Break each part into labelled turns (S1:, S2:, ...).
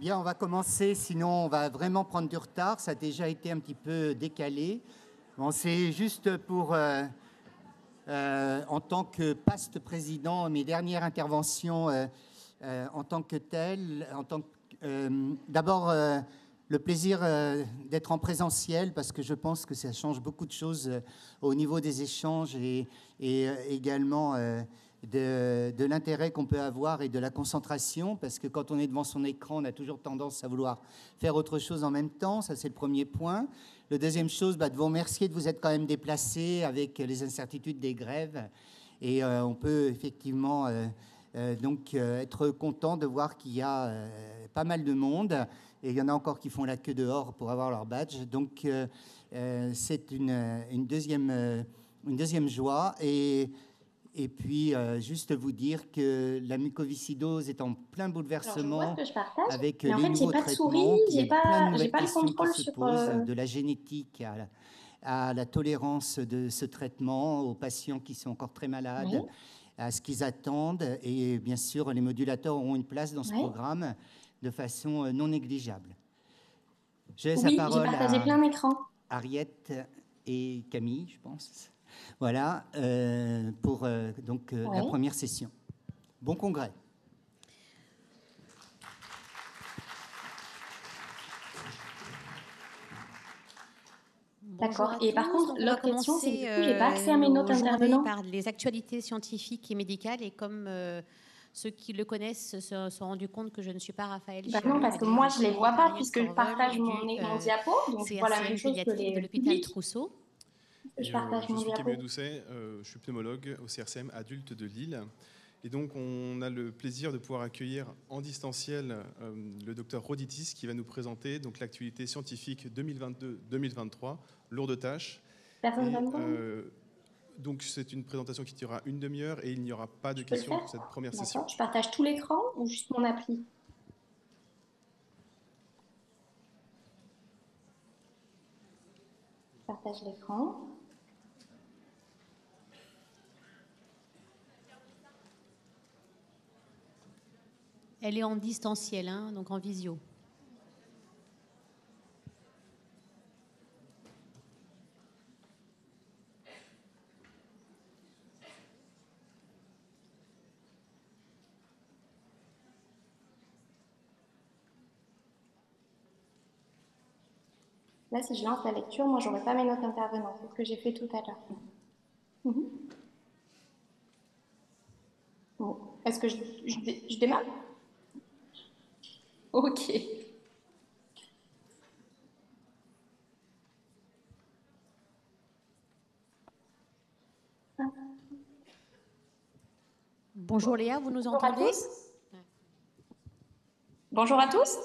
S1: Bien, on va commencer, sinon on va vraiment prendre du retard. Ça a déjà été un petit peu décalé. Bon, c'est juste pour, en tant que past président, mes dernières interventions en tant que tel. D'abord, le plaisir d'être en présentiel parce que je pense que ça change beaucoup de choses au niveau des échanges et également de l'intérêt qu'on peut avoir et de la concentration, parce que quand on est devant son écran, on a toujours tendance à vouloir faire autre chose en même temps. Ça, c'est le premier point. Le deuxième chose, de vous remercier de vous être quand même déplacé avec les incertitudes des grèves. Et on peut effectivement donc être content de voir qu'il y a pas mal de monde. Et il y en a encore qui font la queue dehors pour avoir leur badge. Donc c'est une deuxième joie. Et puis, juste vous dire que la mucoviscidose est en plein
S2: Alors, je vois ce
S1: bouleversement
S2: que je partage,
S1: avec
S2: mais en
S1: les
S2: fait, j'ai
S1: nouveaux
S2: pas de souris,
S1: traitements, qu'il y a plein de
S2: j'ai
S1: nouvelles
S2: pas le
S1: questions qui
S2: contrôle
S1: se
S2: sur.
S1: posent, de la génétique à la tolérance de ce traitement, aux patients qui sont encore très malades,
S2: Oui,
S1: à ce qu'ils attendent. Et bien sûr, les modulateurs auront une place dans ce
S2: oui.
S1: programme de façon non négligeable. Je laisse la
S2: Oui, j'ai
S1: parole
S2: partagé
S1: à
S2: plein d'écrans.
S1: Ariette et Camille, je pense. Voilà, pour la
S2: Oui.
S1: première session. Bon congrès.
S3: Bonjour
S2: D'accord.
S3: à
S2: Et par
S3: tous.
S2: contre,
S3: Donc, on va
S2: l'autre question, c'est que
S3: commencer
S2: du coup, j'ai pas accès à mes notes
S3: nos journées
S2: intervenants.
S3: par les actualités scientifiques et médicales. Et comme ceux qui le connaissent se sont rendus compte que je ne suis pas Raphaël
S2: Bah non,
S3: Chialou,
S2: parce
S3: eh
S2: que
S3: bien, je
S2: moi, je les
S3: suis
S2: vois pas
S3: Ariette
S2: puisque je
S3: Corvol
S2: partage
S3: du
S2: mon diapo, donc je vois la même
S3: CRCM
S2: chose que
S3: pédiatrique de
S2: les
S3: l'hôpital
S2: publics.
S3: Trousseau.
S2: Je partage
S4: Je
S2: mon
S4: suis Camille
S2: diapo.
S4: Doucet, je suis pneumologue au CRCM adulte de Lille. Et donc, on a le plaisir de pouvoir accueillir en distanciel le docteur Roditis qui va nous présenter donc l'actualité scientifique 2022-2023, lourde tâche.
S2: Personne ne va
S4: Et
S2: me voir.
S4: donc, c'est une présentation qui durera une demi-heure et il n'y aura pas de
S2: Je peux le
S4: questions
S2: faire?
S4: pour cette première session.
S2: D'accord. Je partage tout l'écran ou juste mon appli? Je partage l'écran.
S3: Elle est en distanciel, hein, donc en visio.
S2: Là, si je lance la lecture, moi, j'aurai pas mes notes intervenants. C'est ce que j'ai fait tout à l'heure. Mhm. Bon. Est-ce que je démarre? Ok.
S3: Bonjour Léa, vous nous
S2: Bonjour à
S3: entendez?
S2: tous. Bonjour à tous.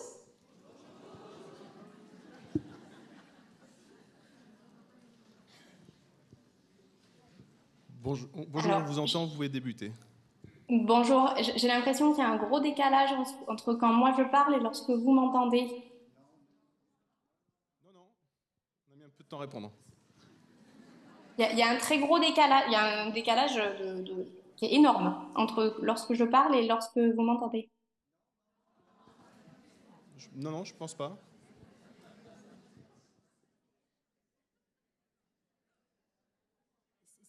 S4: Bonjour,
S2: Alors,
S4: on vous entend, vous pouvez débuter.
S2: bonjour. J'ai l'impression qu'il y a un gros décalage entre quand moi je parle et lorsque vous m'entendez.
S4: Non, on a mis un peu de temps à répondre.
S2: Il y a un très gros décalage. Il y a un décalage qui est énorme entre lorsque je parle et lorsque vous m'entendez.
S4: Non, je pense pas.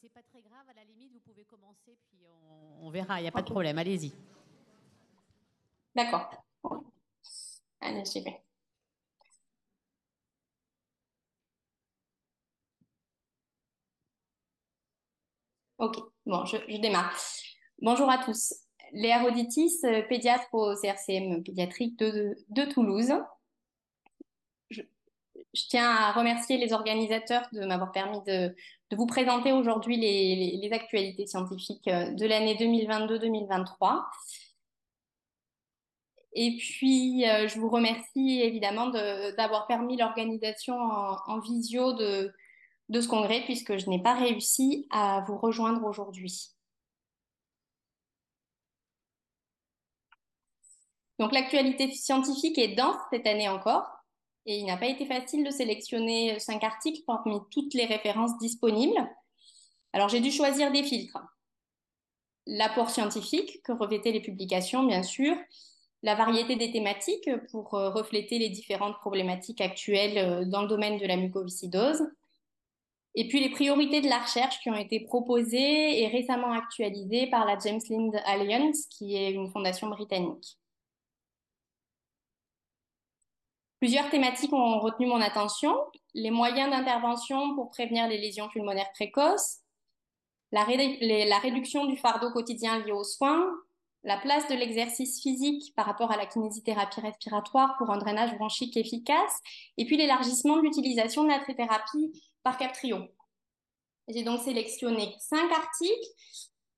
S3: C'est pas très grave, à la limite, vous pouvez commencer, puis on verra, il n'y a pas de
S2: Ok.
S3: problème, allez-y.
S2: D'accord. Allez, j'y vais. Ok, bon, je démarre. Bonjour à tous. Léa Roditis, pédiatre au CRCM pédiatrique de Toulouse. Je, je tiens à remercier les organisateurs de m'avoir permis de vous présenter aujourd'hui les actualités scientifiques de l'année 2022-2023. Et puis, je vous remercie évidemment d'avoir permis l'organisation en visio de ce congrès puisque je n'ai pas réussi à vous rejoindre aujourd'hui. Donc l'actualité scientifique est dense cette année encore et il n'a pas été facile de sélectionner 5 articles parmi toutes les références disponibles. Alors j'ai dû choisir des filtres. L'apport scientifique que revêtaient les publications, bien sûr, la variété des thématiques pour refléter les différentes problématiques actuelles dans le domaine de la mucoviscidose. Et puis les priorités de la recherche qui ont été proposées et récemment actualisées par la James Lind Alliance, qui est une fondation britannique. Plusieurs thématiques ont retenu mon attention. Les moyens d'intervention pour prévenir les lésions pulmonaires précoces, la réduction du fardeau quotidien lié aux soins, la place de l'exercice physique par rapport à la kinésithérapie respiratoire pour un drainage bronchique efficace, et puis l'élargissement de l'utilisation de la trithérapie par Kaftrio. J'ai donc sélectionné 5 articles.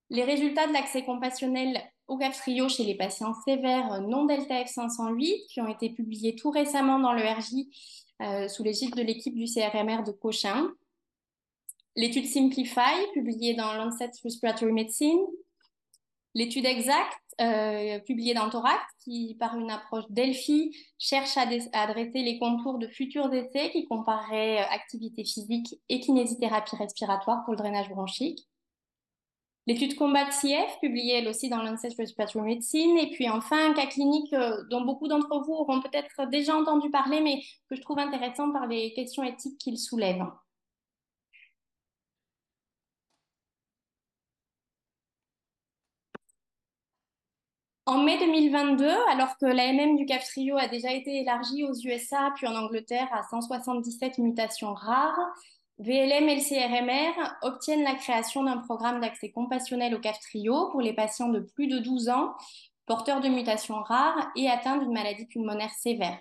S2: Les résultats de l'accès compassionnel au Kaftrio chez les patients sévères non delta F508 qui ont été publiés tout récemment dans le RJ sous l'égide de l'équipe du CRMR de Cochin. L'étude Simplify publiée dans Lancet Respiratory Medicine. L'étude exacte publiée dans Thorax qui, par une approche Delphi, cherche à adresser les contours de futurs essais qui compareraient activité physique et kinésithérapie respiratoire pour le drainage bronchique. L'étude Combat-CF, publiée elle aussi dans Lancet Respiratory Medicine. Et puis enfin, un cas clinique dont beaucoup d'entre vous auront peut-être déjà entendu parler, mais que je trouve intéressant par les questions éthiques qu'il soulève. En mai 2022, alors que l'AMM du Kaftrio a déjà été élargie aux USA puis en Angleterre à 177 mutations rares, VLM et le CRMR obtiennent la création d'un programme d'accès compassionnel au Kaftrio pour les patients de plus de 12 ans, porteurs de mutations rares et atteints d'une maladie pulmonaire sévère.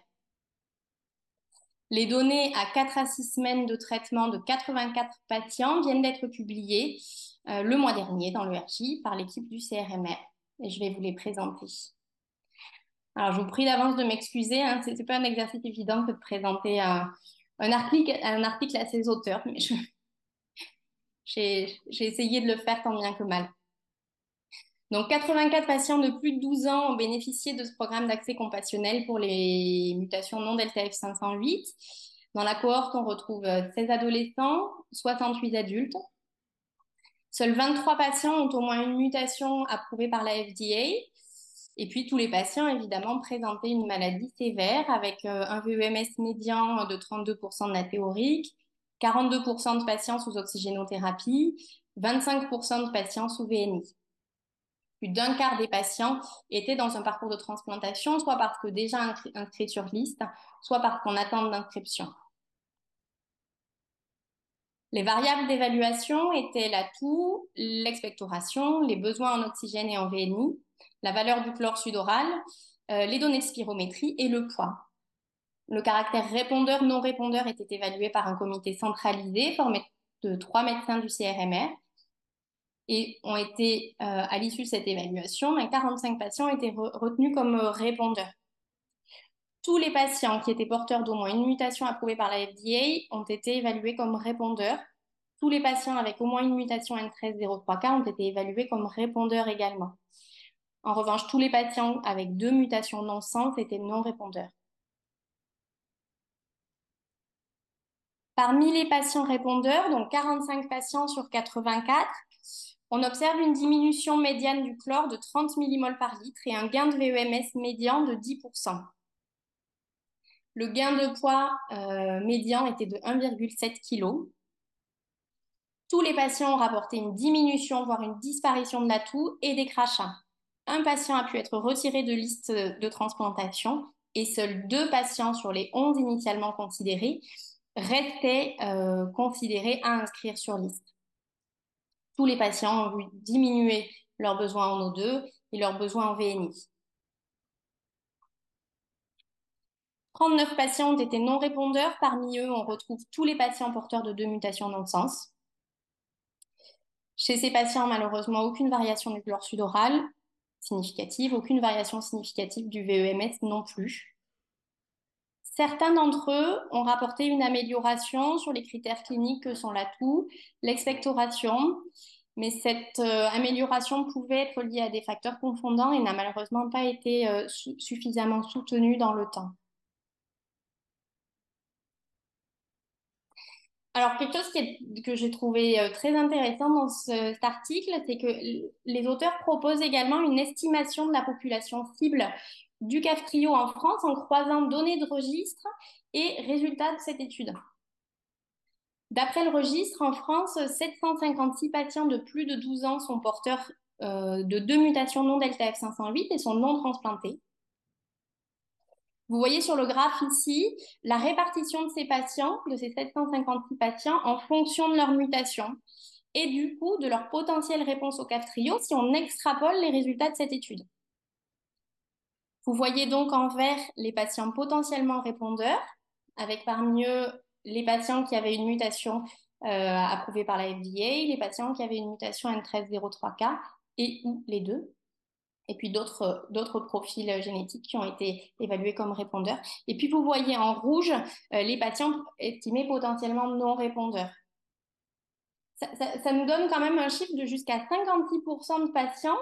S2: Les données à 4 à 6 semaines de traitement de 84 patients viennent d'être publiées le mois dernier dans le RJ par l'équipe du CRMR. Et je vais vous les présenter. Alors, je vous prie d'avance de m'excuser, hein, ce n'est pas un exercice évident que de présenter un article à ses auteurs, mais j'ai essayé de le faire tant bien que mal. Donc, 84 patients de plus de 12 ans ont bénéficié de ce programme d'accès compassionnel pour les mutations non delta F508. Dans la cohorte, on retrouve 16 adolescents, 68 adultes. Seuls 23 patients ont au moins une mutation approuvée par la FDA. Et puis, tous les patients, évidemment, présentaient une maladie sévère avec un VEMS médian de 32% de la théorique, 42% de patients sous oxygénothérapie, 25% de patients sous VNI. Plus d'un quart des patients étaient dans un parcours de transplantation, soit parce que déjà inscrits sur liste, soit parce qu'en attente d'inscription. Les variables d'évaluation étaient la toux, l'expectoration, les besoins en oxygène et en VNI, la valeur du chlore sudoral, les données de spirométrie et le poids. Le caractère répondeur-non répondeur était évalué par un comité centralisé formé de 3 médecins du CRMR et ont été, à l'issue de cette évaluation, 45 patients ont été retenus comme répondeurs. Tous les patients qui étaient porteurs d'au moins une mutation approuvée par la FDA ont été évalués comme répondeurs. Tous les patients avec au moins une mutation N1303K ont été évalués comme répondeurs également. En revanche, tous les patients avec 2 mutations non-sens étaient non-répondeurs. Parmi les patients répondeurs, donc 45 patients sur 84, on observe une diminution médiane du chlore de 30 mmol par litre et un gain de VEMS médian de 10%. Le gain de poids médian était de 1,7 kg. Tous les patients ont rapporté une diminution, voire une disparition de la toux et des crachats. Un patient a pu être retiré de liste de transplantation et seuls 2 patients sur les 11 initialement considérés restaient considérés à inscrire sur liste. Tous les patients ont vu diminuer leurs besoins en O2 et leurs besoins en VNI. 39 patients ont été non répondeurs. Parmi eux, on retrouve tous les patients porteurs de 2 mutations non-sens. Chez ces patients, malheureusement, aucune variation du chlore sudoral significative, aucune variation significative du VEMS non plus. Certains d'entre eux ont rapporté une amélioration sur les critères cliniques que sont la toux, l'expectoration, mais cette amélioration pouvait être liée à des facteurs confondants et n'a malheureusement pas été suffisamment soutenue dans le temps. Alors, quelque chose que j'ai trouvé très intéressant dans cet article, c'est que les auteurs proposent également une estimation de la population cible du Kaftrio en France en croisant données de registre et résultats de cette étude. D'après le registre, en France, 756 patients de plus de 12 ans sont porteurs de 2 mutations non delta F508 et sont non transplantés. Vous voyez sur le graphe ici la répartition de ces patients, de ces 756 patients, en fonction de leur mutation et du coup de leur potentielle réponse au Kaftrio si on extrapole les résultats de cette étude. Vous voyez donc en vert les patients potentiellement répondeurs, avec parmi eux les patients qui avaient une mutation approuvée par la FDA, les patients qui avaient une mutation N1303K et ou les deux, et puis d'autres profils génétiques qui ont été évalués comme répondeurs. Et puis vous voyez en rouge les patients estimés potentiellement non répondeurs. Ça nous donne quand même un chiffre de jusqu'à 56% de patients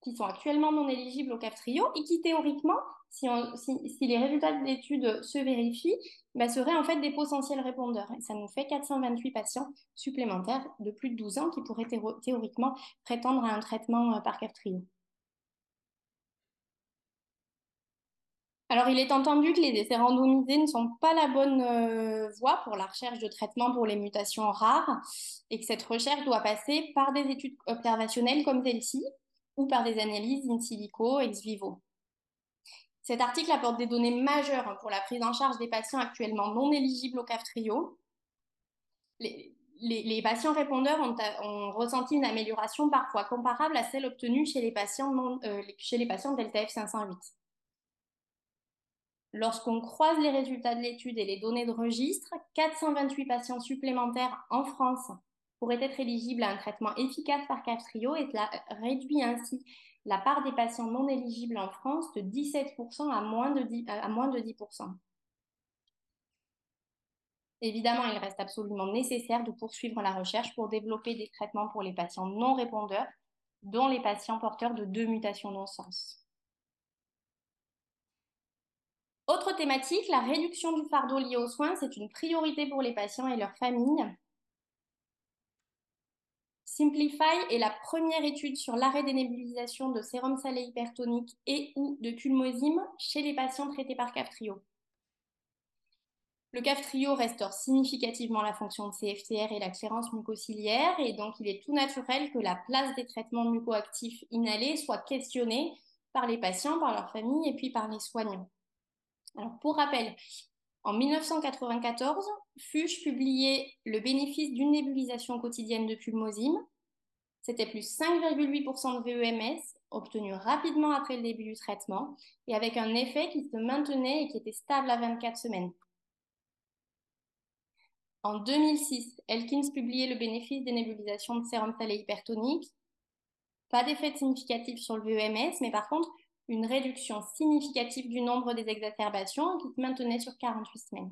S2: qui sont actuellement non éligibles au Kaftrio et qui théoriquement, si les résultats de l'étude se vérifient, seraient en fait des potentiels répondeurs. Et ça nous fait 428 patients supplémentaires de plus de 12 ans qui pourraient théoriquement prétendre à un traitement par Kaftrio. Alors, il est entendu que les essais randomisés ne sont pas la bonne voie pour la recherche de traitement pour les mutations rares et que cette recherche doit passer par des études observationnelles comme celle-ci ou par des analyses in silico, ex vivo. Cet article apporte des données majeures pour la prise en charge des patients actuellement non éligibles au Kaftrio. Les patients répondeurs ont ressenti une amélioration parfois comparable à celle obtenue chez les patients delta F508. Lorsqu'on croise les résultats de l'étude et les données de registre, 428 patients supplémentaires en France pourraient être éligibles à un traitement efficace par Kaftrio et cela réduit ainsi la part des patients non éligibles en France de 17% à moins de 10%. Évidemment, il reste absolument nécessaire de poursuivre la recherche pour développer des traitements pour les patients non répondeurs, dont les patients porteurs de 2 mutations non-sens. Autre thématique, la réduction du fardeau lié aux soins, c'est une priorité pour les patients et leurs familles. Simplify est la première étude sur l'arrêt des nébulisations de sérum salé hypertonique et ou de culmosime chez les patients traités par Kaftrio. Le Kaftrio restaure significativement la fonction de CFTR et la clairance mucociliaire et donc il est tout naturel que la place des traitements mucoactifs inhalés soit questionnée par les patients, par leurs familles et puis par les soignants. Alors, pour rappel, en 1994, Fuchs publiait le bénéfice d'une nébulisation quotidienne de pulmosime. C'était plus 5,8% de VEMS, obtenu rapidement après le début du traitement, et avec un effet qui se maintenait et qui était stable à 24 semaines. En 2006, Elkins publiait le bénéfice des nébulisations de sérum salé hypertonique. Pas d'effet significatif sur le VEMS, mais par contre, une réduction significative du nombre des exacerbations qui se maintenait sur 48 semaines.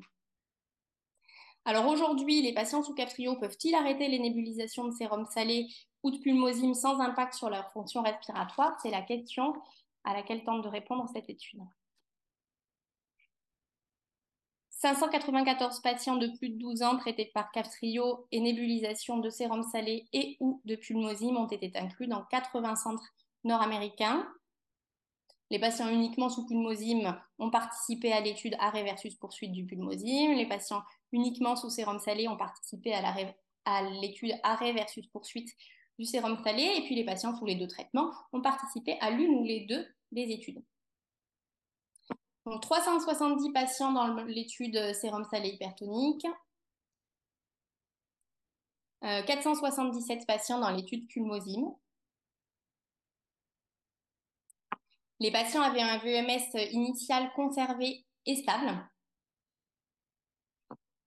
S2: Alors aujourd'hui, les patients sous Kaftrio peuvent-ils arrêter les nébulisations de sérum salé ou de pulmosime sans impact sur leur fonction respiratoire? C'est la question à laquelle tente de répondre cette étude. 594 patients de plus de 12 ans traités par Kaftrio et nébulisation de sérum salé et ou de pulmosime ont été inclus dans 80 centres nord-américains. Les patients uniquement sous pulmosime ont participé à l'étude arrêt versus poursuite du pulmosime. Les patients uniquement sous sérum salé ont participé à l'étude arrêt versus poursuite du sérum salé. Et puis les patients sous les deux traitements ont participé à l'une ou les deux des études. Donc 370 patients dans l'étude sérum salé hypertonique. 477 patients dans l'étude pulmosime. Les patients avaient un VEMS initial conservé et stable.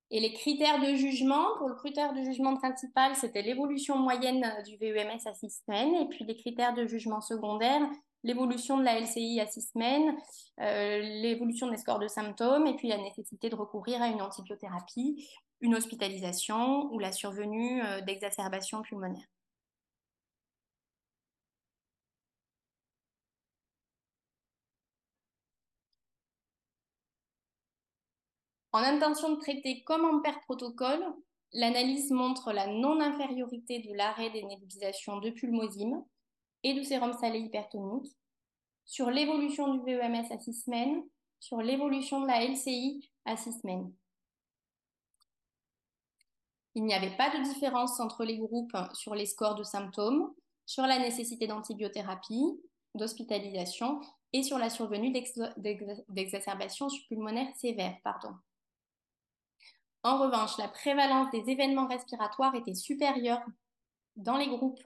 S2: Et les critères de jugement, pour le critère de jugement principal, c'était l'évolution moyenne du VEMS à 6 semaines. Et puis les critères de jugement secondaire, l'évolution de la LCI à 6 semaines, l'évolution des scores de symptômes, et puis la nécessité de recourir à une antibiothérapie, une hospitalisation ou la survenue d'exacerbations pulmonaires. En intention de traiter comme en pair protocole, l'analyse montre la non-infériorité de l'arrêt des nébulisations de pulmosime et du sérum salé hypertonique sur l'évolution du VEMS à 6 semaines, sur l'évolution de la LCI à 6 semaines. Il n'y avait pas de différence entre les groupes sur les scores de symptômes, sur la nécessité d'antibiothérapie, d'hospitalisation et sur la survenue d'exacerbations pulmonaires sévères. En revanche, la prévalence des événements respiratoires était supérieure dans les groupes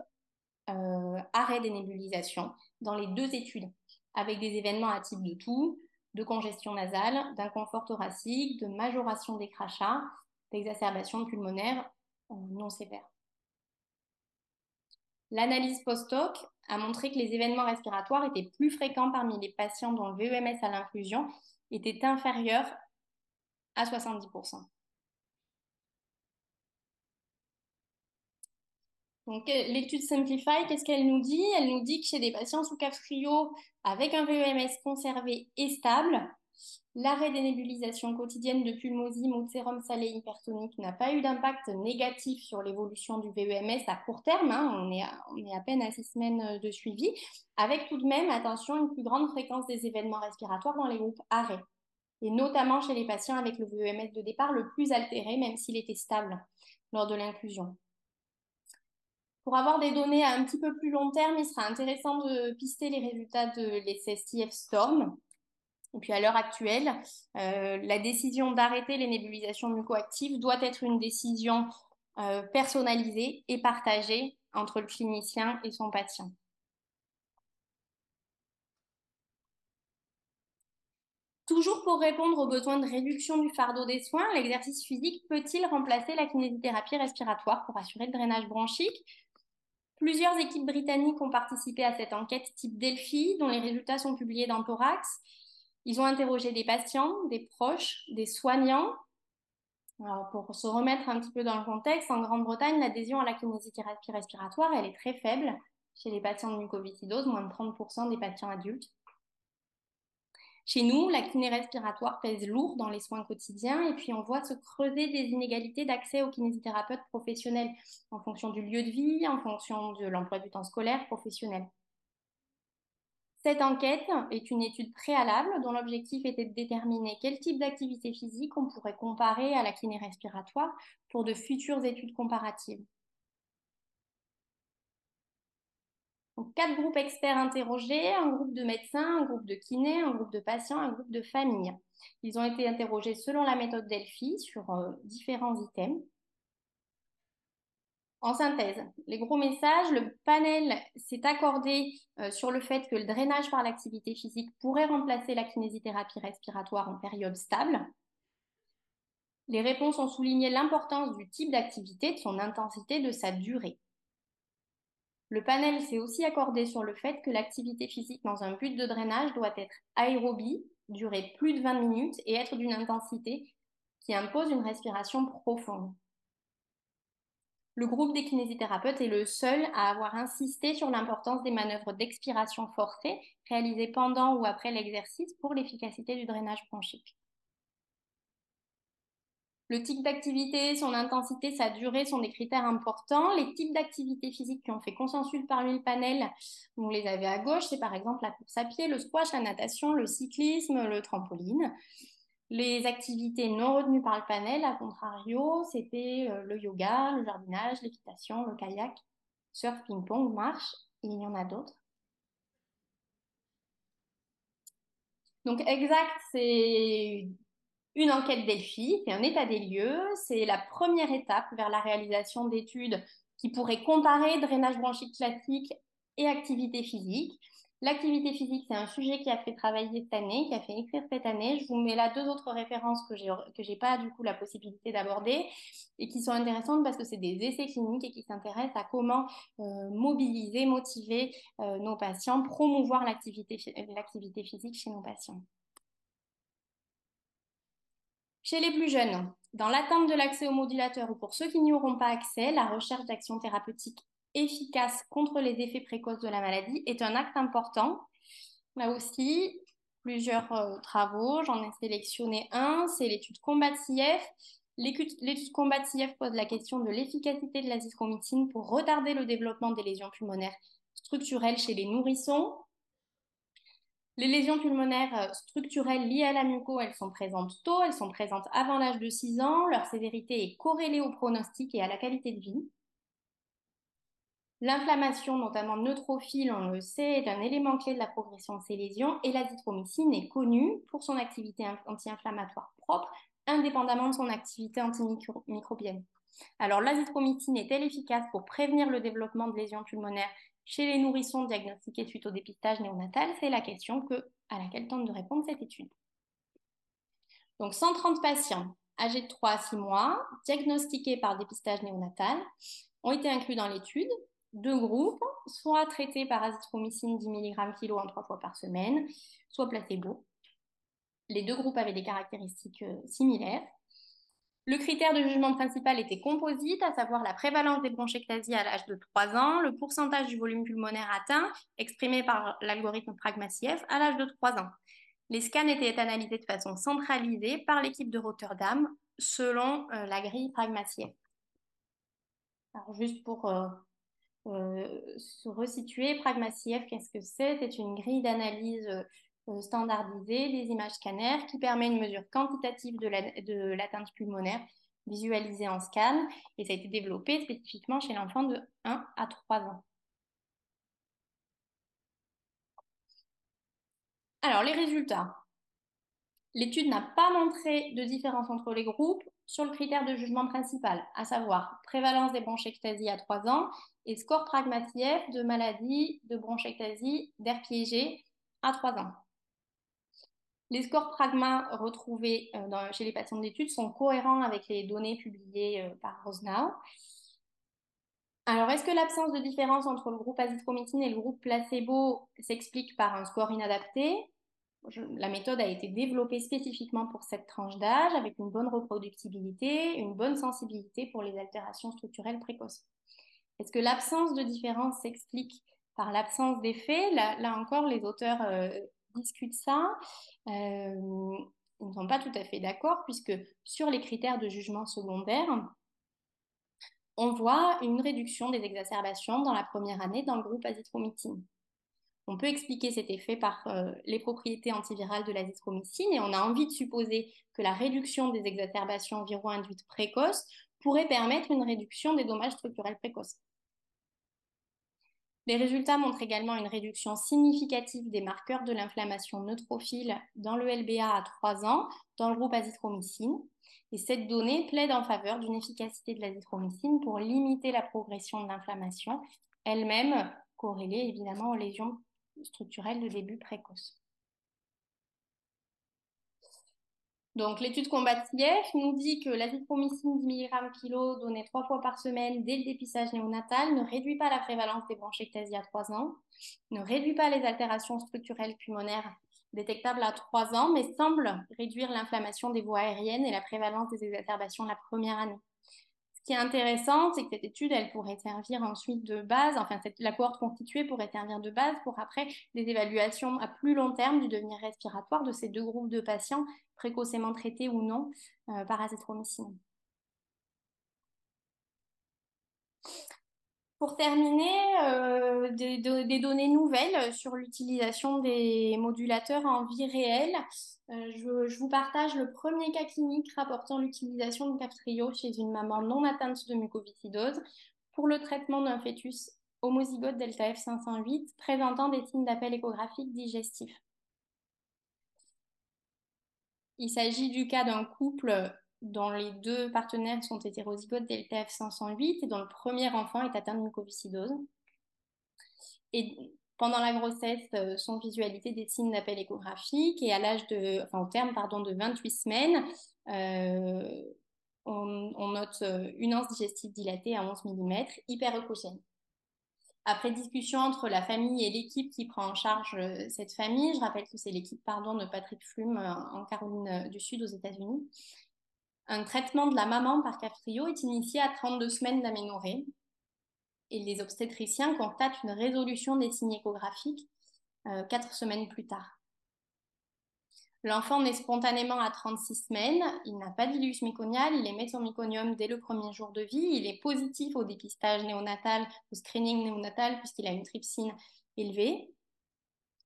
S2: arrêt des nébulisations, dans les 2 études, avec des événements à type de toux, de congestion nasale, d'inconfort thoracique, de majoration des crachats, d'exacerbation pulmonaire non sévère. L'analyse post-hoc a montré que les événements respiratoires étaient plus fréquents parmi les patients dont le VEMS à l'infusion était inférieur à 70%. Donc, l'étude Simplify, qu'est-ce qu'elle nous dit? Elle nous dit que chez des patients sous Kaftrio avec un VEMS conservé et stable, l'arrêt des nébulisations quotidiennes de pulmosime ou de sérum salé hypertonique n'a pas eu d'impact négatif sur l'évolution du VEMS à court terme. On est à peine à 6 semaines de suivi, avec tout de même, attention, une plus grande fréquence des événements respiratoires dans les groupes arrêt, et notamment chez les patients avec le VEMS de départ le plus altéré, même s'il était stable lors de l'inclusion. Pour avoir des données à un petit peu plus long terme, il sera intéressant de pister les résultats de l'SSIF STORM. Et puis à l'heure actuelle, la décision d'arrêter les nébulisations mucoactives doit être une décision personnalisée et partagée entre le clinicien et son patient. Toujours pour répondre aux besoins de réduction du fardeau des soins, l'exercice physique peut-il remplacer la kinésithérapie respiratoire pour assurer le drainage bronchique? Plusieurs équipes britanniques ont participé à cette enquête type Delphi, dont les résultats sont publiés dans Thorax. Ils ont interrogé des patients, des proches, des soignants. Alors, pour se remettre un petit peu dans le contexte, en Grande-Bretagne, l'adhésion à la kinésithérapie respiratoire, elle est très faible chez les patients de mucoviscidose, moins de 30% des patients adultes. Chez nous, la kiné respiratoire pèse lourd dans les soins quotidiens et puis on voit se creuser des inégalités d'accès aux kinésithérapeutes professionnels en fonction du lieu de vie, en fonction de l'emploi du temps scolaire professionnel. Cette enquête est une étude préalable dont l'objectif était de déterminer quel type d'activité physique on pourrait comparer à la kiné respiratoire pour de futures études comparatives. Donc, 4 groupes experts interrogés, un groupe de médecins, un groupe de kinés, un groupe de patients, un groupe de familles. Ils ont été interrogés selon la méthode Delphi sur différents items. En synthèse, les gros messages, le panel s'est accordé sur le fait que le drainage par l'activité physique pourrait remplacer la kinésithérapie respiratoire en période stable. Les réponses ont souligné l'importance du type d'activité, de son intensité, de sa durée. Le panel s'est aussi accordé sur le fait que l'activité physique dans un but de drainage doit être aérobie, durer plus de 20 minutes et être d'une intensité qui impose une respiration profonde. Le groupe des kinésithérapeutes est le seul à avoir insisté sur l'importance des manœuvres d'expiration forcée réalisées pendant ou après l'exercice pour l'efficacité du drainage bronchique. Le type d'activité, son intensité, sa durée sont des critères importants. Les types d'activités physiques qui ont fait consensus parmi le panel, vous les avez à gauche, c'est par exemple la course à pied, le squash, la natation, le cyclisme, le trampoline. Les activités non retenues par le panel, à contrario, c'était le yoga, le jardinage, l'équitation, le kayak, surf, ping-pong, marche, et il y en a d'autres. Donc exact, c'est une enquête Delphi, c'est un état des lieux, c'est la première étape vers la réalisation d'études qui pourraient comparer drainage bronchique classique et activité physique. L'activité physique, c'est un sujet qui a fait travailler cette année, qui a fait écrire cette année. Je vous mets là 2 autres références que j'ai pas du coup la possibilité d'aborder et qui sont intéressantes parce que c'est des essais cliniques et qui s'intéressent à comment mobiliser, motiver nos patients, promouvoir l'activité physique chez nos patients. Chez les plus jeunes, dans l'attente de l'accès au modulateur ou pour ceux qui n'y auront pas accès, la recherche d'actions thérapeutiques efficaces contre les effets précoces de la maladie est un acte important. Là aussi, plusieurs travaux, j'en ai sélectionné un, c'est l'étude Combat-CF. L'étude Combat-CF pose la question de l'efficacité de l'azithromycine pour retarder le développement des lésions pulmonaires structurelles chez les nourrissons. Les lésions pulmonaires structurelles liées à la muco, elles sont présentes tôt, elles sont présentes avant l'âge de 6 ans. Leur sévérité est corrélée au pronostic et à la qualité de vie. L'inflammation, notamment neutrophile, on le sait, est un élément clé de la progression de ces lésions et l'azithromycine est connue pour son activité anti-inflammatoire propre, indépendamment de son activité antimicrobienne. Alors, l'azithromycine est-elle efficace pour prévenir le développement de lésions pulmonaires chez les nourrissons diagnostiqués suite au dépistage néonatal? C'est la question à laquelle tente de répondre cette étude. Donc, 130 patients âgés de 3 à 6 mois, diagnostiqués par dépistage néonatal, ont été inclus dans l'étude. 2 groupes, soit traités par azithromycine 10 mg kg en 3 fois par semaine, soit placebo. Les 2 groupes avaient des caractéristiques similaires. Le critère de jugement principal était composite, à savoir la prévalence des bronchectasies à l'âge de 3 ans, le pourcentage du volume pulmonaire atteint, exprimé par l'algorithme Pragma-CF, à l'âge de 3 ans. Les scans étaient analysés de façon centralisée par l'équipe de Rotterdam, selon la grille Pragma-CF. Alors, juste pour se resituer, Pragma-CF, qu'est-ce que c'est? C'est une grille d'analyse standardisée des images scanners qui permet une mesure quantitative de l'atteinte pulmonaire visualisée en scan, et ça a été développé spécifiquement chez l'enfant de 1 à 3 ans. Alors, les résultats. L'étude n'a pas montré de différence entre les groupes sur le critère de jugement principal, à savoir prévalence des bronchectasies à 3 ans et score Pragma-CF de maladie de bronchectasie d'air piégé à 3 ans. Les scores Pragma retrouvés chez les patients d'études sont cohérents avec les données publiées par Rosnau. Alors, est-ce que l'absence de différence entre le groupe azithromycine et le groupe placebo s'explique par un score inadapté? La méthode a été développée spécifiquement pour cette tranche d'âge, avec une bonne reproductibilité, une bonne sensibilité pour les altérations structurelles précoces. Est-ce que l'absence de différence s'explique par l'absence d'effet? Là encore, les auteurs discutent ça. Ils ne sont pas tout à fait d'accord, puisque sur les critères de jugement secondaire, on voit une réduction des exacerbations dans la première année dans le groupe azithromycine. On peut expliquer cet effet par les propriétés antivirales de l'azithromycine et on a envie de supposer que la réduction des exacerbations viro-induites précoces pourrait permettre une réduction des dommages structurels précoces. Les résultats montrent également une réduction significative des marqueurs de l'inflammation neutrophile dans le LBA à 3 ans dans le groupe azithromycine. Et cette donnée plaide en faveur d'une efficacité de l'azithromycine pour limiter la progression de l'inflammation, elle-même corrélée évidemment aux lésions structurelles de début précoce. Donc, l'étude Combat-CF nous dit que l'azithromycine 10 mg kg donnée 3 fois par semaine dès le dépistage néonatal ne réduit pas la prévalence des bronchectasies à 3 ans, ne réduit pas les altérations structurelles pulmonaires détectables à 3 ans, mais semble réduire l'inflammation des voies aériennes et la prévalence des exacerbations la première année. Ce qui est intéressant, c'est que cette étude, elle pourrait servir ensuite de base, enfin la cohorte constituée pourrait servir de base pour après des évaluations à plus long terme du devenir respiratoire de ces 2 groupes de patients précocement traités ou non par azithromycine. Pour terminer, des données nouvelles sur l'utilisation des modulateurs en vie réelle. Je vous partage le premier cas clinique rapportant l'utilisation de Kaftrio chez une maman non atteinte de mucoviscidose pour le traitement d'un fœtus homozygote delta F508 présentant des signes d'appel échographique digestif. Il s'agit du cas d'un couple dont les 2 partenaires sont hétérozygotes delta F508 et dont le premier enfant est atteint de mucoviscidose. Et pendant la grossesse sont visualisés des signes d'appel échographique et au terme de 28 semaines, on note une anse digestive dilatée à 11 mm, hyperéchogène. Après discussion entre la famille et l'équipe qui prend en charge cette famille, je rappelle que c'est l'équipe de Patrick Flume en Caroline du Sud aux États-Unis, un traitement de la maman par Kaftrio est initié à 32 semaines d'aménorrhée et les obstétriciens constatent une résolution des signes échographiques 4 semaines plus tard. L'enfant naît spontanément à 36 semaines, il n'a pas d'ilus méconial, il émet son méconium dès le premier jour de vie, il est positif au dépistage néonatal, au screening néonatal puisqu'il a une trypsine élevée.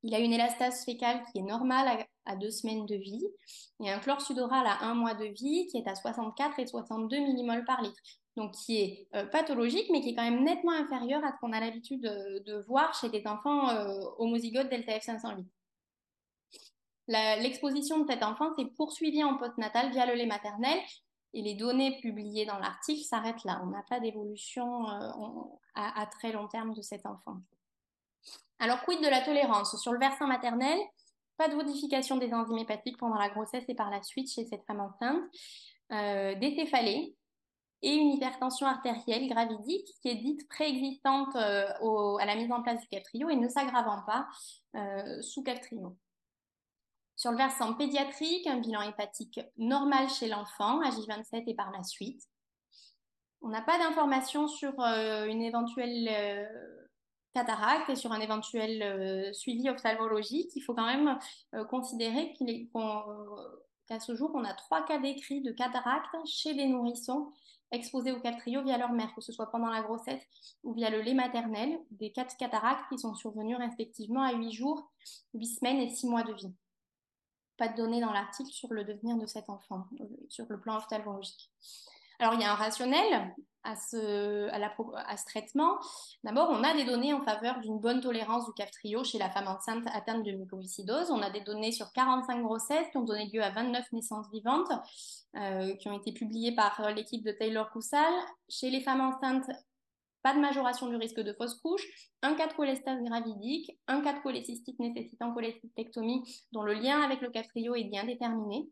S2: Il a une élastase fécale qui est normale à 2 semaines de vie et un chlore sudoral à 1 mois de vie qui est à 64 et 62 millimoles par litre. Donc qui est pathologique, mais qui est quand même nettement inférieur à ce qu'on a l'habitude de voir chez des enfants homozygotes delta F 508. L'exposition de cet enfant s'est poursuivie en postnatal via le lait maternel et les données publiées dans l'article s'arrêtent là. On n'a pas d'évolution à très long terme de cet enfant. Alors, quid de la tolérance? Sur le versant maternel, pas de modification des enzymes hépatiques pendant la grossesse et par la suite chez cette femme enceinte, des céphalées et une hypertension artérielle gravidique qui est dite préexistante à la mise en place du Kaftrio et ne s'aggravant pas sous Kaftrio. Sur le versant pédiatrique, un bilan hépatique normal chez l'enfant, à J27 et par la suite. On n'a pas d'informations sur une éventuelle cataracte et sur un éventuel suivi ophtalmologique. Il faut quand même considérer qu'à ce jour, on a 3 cas décrits de cataracte chez des nourrissons exposés au Kaftrio via leur mère, que ce soit pendant la grossesse ou via le lait maternel, des cas de cataracte qui sont survenus respectivement à 8 jours, 8 semaines et 6 mois de vie. Pas de données dans l'article sur le devenir de cet enfant, sur le plan ophtalmologique. Alors, il y a un rationnel à ce traitement. D'abord, on a des données en faveur d'une bonne tolérance du Kaftrio chez la femme enceinte atteinte de mucoviscidose. On a des données sur 45 grossesses qui ont donné lieu à 29 naissances vivantes, qui ont été publiées par l'équipe de Taylor Coussal. Chez les femmes enceintes, pas de majoration du risque de fausse couche, un cas de cholestase gravidique, un cas de cholécystite nécessitant cholécystectomie dont le lien avec le Kaftrio est bien déterminé.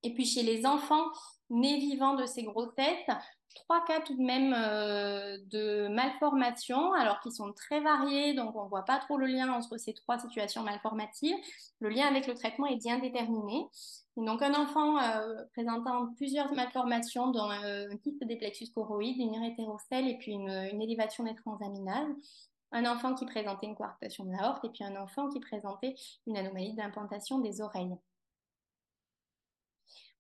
S2: Et puis chez les enfants nés vivants de ces grossesses, 3 cas tout de même de malformation, alors qu'ils sont très variés, donc on ne voit pas trop le lien entre ces 3 situations malformatives. Le lien avec le traitement est bien déterminé. Et donc un enfant présentant plusieurs malformations, dont un kyste des plexus choroïdes, une urétérocèle et puis une élévation des transaminales. Un enfant qui présentait une coarctation de l'aorte et puis un enfant qui présentait une anomalie d'implantation des oreilles.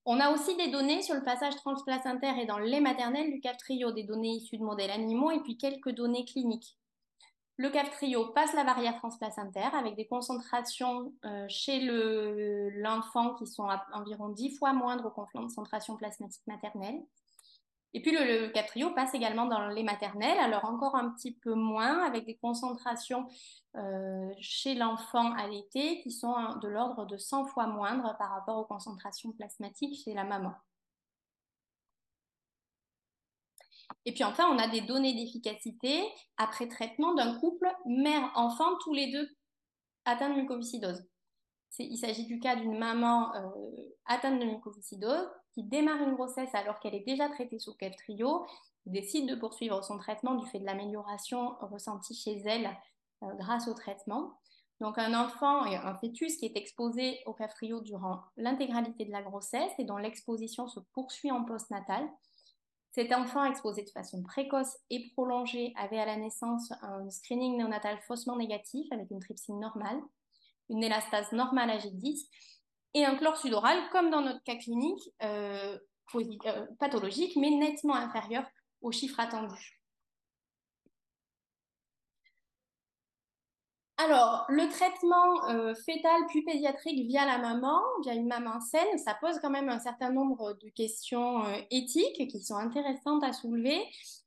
S2: On a aussi des données sur le passage transplacentaire et dans le lait maternel du Kaftrio, des données issues de modèles animaux et puis quelques données cliniques. Le Kaftrio passe la barrière transplacentaire avec des concentrations chez l'enfant qui sont à environ 10 fois moindres aux concentrations plasmatiques maternelles. Et puis le Kaftrio passe également dans le lait maternel, alors encore un petit peu moins, avec des concentrations chez l'enfant allaité qui sont de l'ordre de 100 fois moindres par rapport aux concentrations plasmatiques chez la maman. Et puis enfin, on a des données d'efficacité après traitement d'un couple mère-enfant, tous les deux atteints de mucoviscidose. Il s'agit du cas d'une maman atteinte de mucoviscidose qui démarre une grossesse alors qu'elle est déjà traitée sous Kaftrio, décide de poursuivre son traitement du fait de l'amélioration ressentie chez elle grâce au traitement. Donc un enfant et un fœtus qui est exposé au Kaftrio durant l'intégralité de la grossesse et dont l'exposition se poursuit en postnatal. Cet enfant exposé de façon précoce et prolongée avait à la naissance un screening néonatal faussement négatif avec une trypsine normale, une élastase normale à G10 et un chlore sudoral, comme dans notre cas clinique, pathologique, mais nettement inférieur aux chiffres attendus. Alors, le traitement fœtal puis pédiatrique via la maman, via une maman saine, ça pose quand même un certain nombre de questions éthiques qui sont intéressantes à soulever.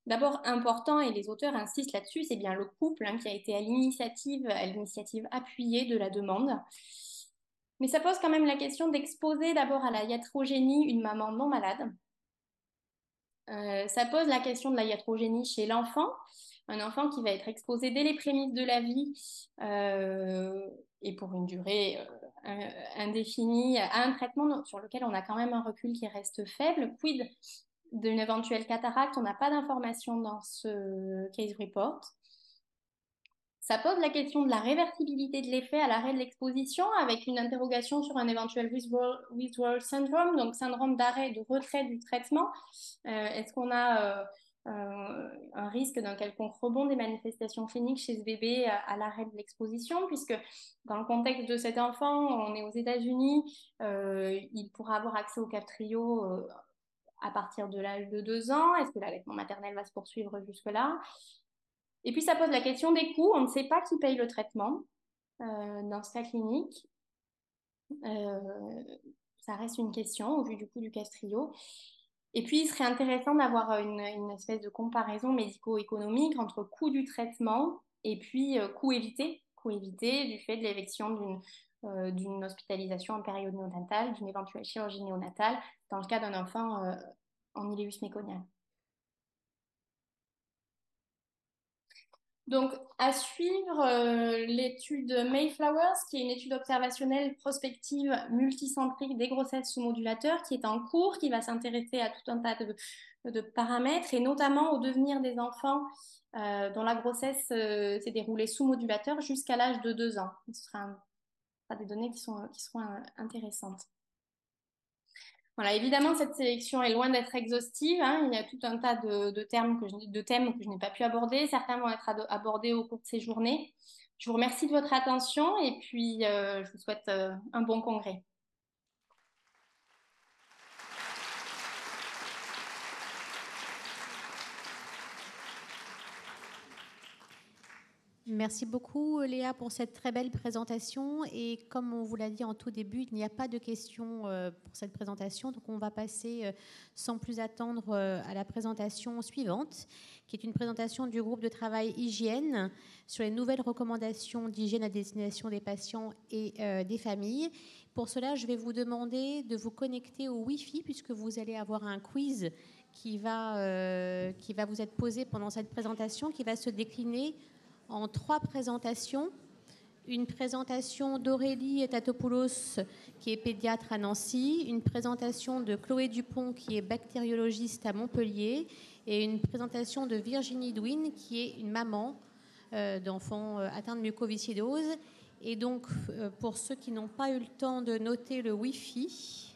S2: D'abord, important, et les auteurs insistent là-dessus, c'est bien le couple qui a été à l'initiative appuyée de la demande. Mais ça pose quand même la question d'exposer d'abord à la iatrogénie une maman non malade. Ça pose la question de la iatrogénie chez l'enfant, un enfant qui va être exposé dès les prémices de la vie et pour une durée indéfinie à un traitement sur lequel on a quand même un recul qui reste faible. Quid d'une éventuelle cataracte? On n'a pas d'informations dans ce case report. Ça pose la question de la réversibilité de l'effet à l'arrêt de l'exposition avec une interrogation sur un éventuel withdrawal syndrome, donc syndrome d'arrêt, de retrait du traitement. Est-ce qu'on a un risque d'un quelconque rebond des manifestations cliniques chez ce bébé à l'arrêt de l'exposition, puisque dans le contexte de cet enfant, on est aux États-Unis, il pourra avoir accès au Kaftrio à partir de l'âge de 2 ans. Est-ce que l'allaitement maternel va se poursuivre jusque-là? Et puis ça pose la question des coûts. On ne sait pas qui paye le traitement. dans ce cas clinique. Ça reste une question au vu du coût du Castrio. Et puis, il serait intéressant d'avoir une espèce de comparaison médico-économique entre coût du traitement et puis coût évité du fait de l'élection d'une hospitalisation en période néonatale, d'une éventuelle chirurgie néonatale, dans le cas d'un enfant en ileus méconial. Donc, à suivre l'étude Mayflowers, qui est une étude observationnelle prospective multicentrique des grossesses sous modulateurs, qui est en cours, qui va s'intéresser à tout un tas de paramètres, et notamment au devenir des enfants dont la grossesse s'est déroulée sous modulateur jusqu'à l'âge de 2 ans. Ce sera des données qui seront intéressantes. Voilà, évidemment, cette sélection est loin d'être exhaustive, hein. Il y a tout un tas de thèmes que je n'ai pas pu aborder. Certains vont être abordés au cours de ces journées. Je vous remercie de votre attention et puis je vous souhaite un bon congrès.
S3: Merci beaucoup Léa pour cette très belle présentation, et comme on vous l'a dit en tout début, il n'y a pas de questions pour cette présentation, donc on va passer sans plus attendre à la présentation suivante, qui est une présentation du groupe de travail hygiène sur les nouvelles recommandations d'hygiène à destination des patients et des familles. Pour cela, je vais vous demander de vous connecter au Wi-Fi puisque vous allez avoir un quiz qui va vous être posé pendant cette présentation, qui va se décliner en 3 présentations. Une présentation d'Aurélie Tatopoulos, qui est pédiatre à Nancy, une présentation de Chloé Dupont, qui est bactériologiste à Montpellier, et une présentation de Virginie Douin, qui est une maman d'enfants atteints de mucoviscidose. Et donc, pour ceux qui n'ont pas eu le temps de noter le Wi-Fi,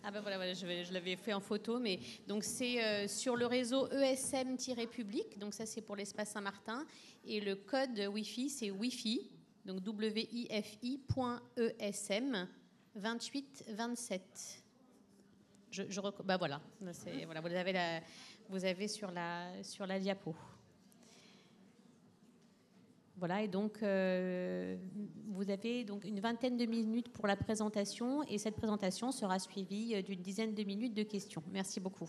S3: ah ben voilà, je l'avais fait en photo, mais donc c'est sur le réseau ESM-public, donc ça c'est pour l'espace Saint-Martin, et le code Wi-Fi c'est Wi-Fi, donc wifi.esm 2827. Bah voilà, voilà, vous avez sur la diapo. Voilà, et donc vous avez donc une vingtaine de minutes pour la présentation, et cette présentation sera suivie d'une dizaine de minutes de questions. Merci beaucoup.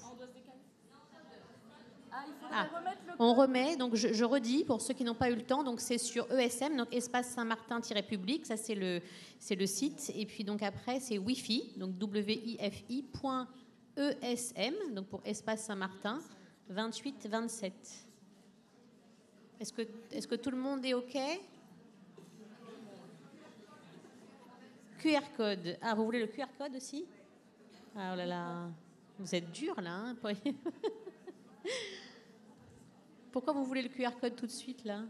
S3: On remet, donc je redis pour ceux qui n'ont pas eu le temps, donc c'est sur ESM, donc espace Saint-Martin-public, ça c'est le site, et puis donc après c'est Wi-Fi, donc wifi.esm, donc pour espace Saint-Martin 2827. Est-ce que tout le monde est OK? QR code. Ah, vous voulez le QR code aussi? Ah, oh là là, vous êtes dur là. Hein. Pourquoi vous voulez le QR code tout de suite là?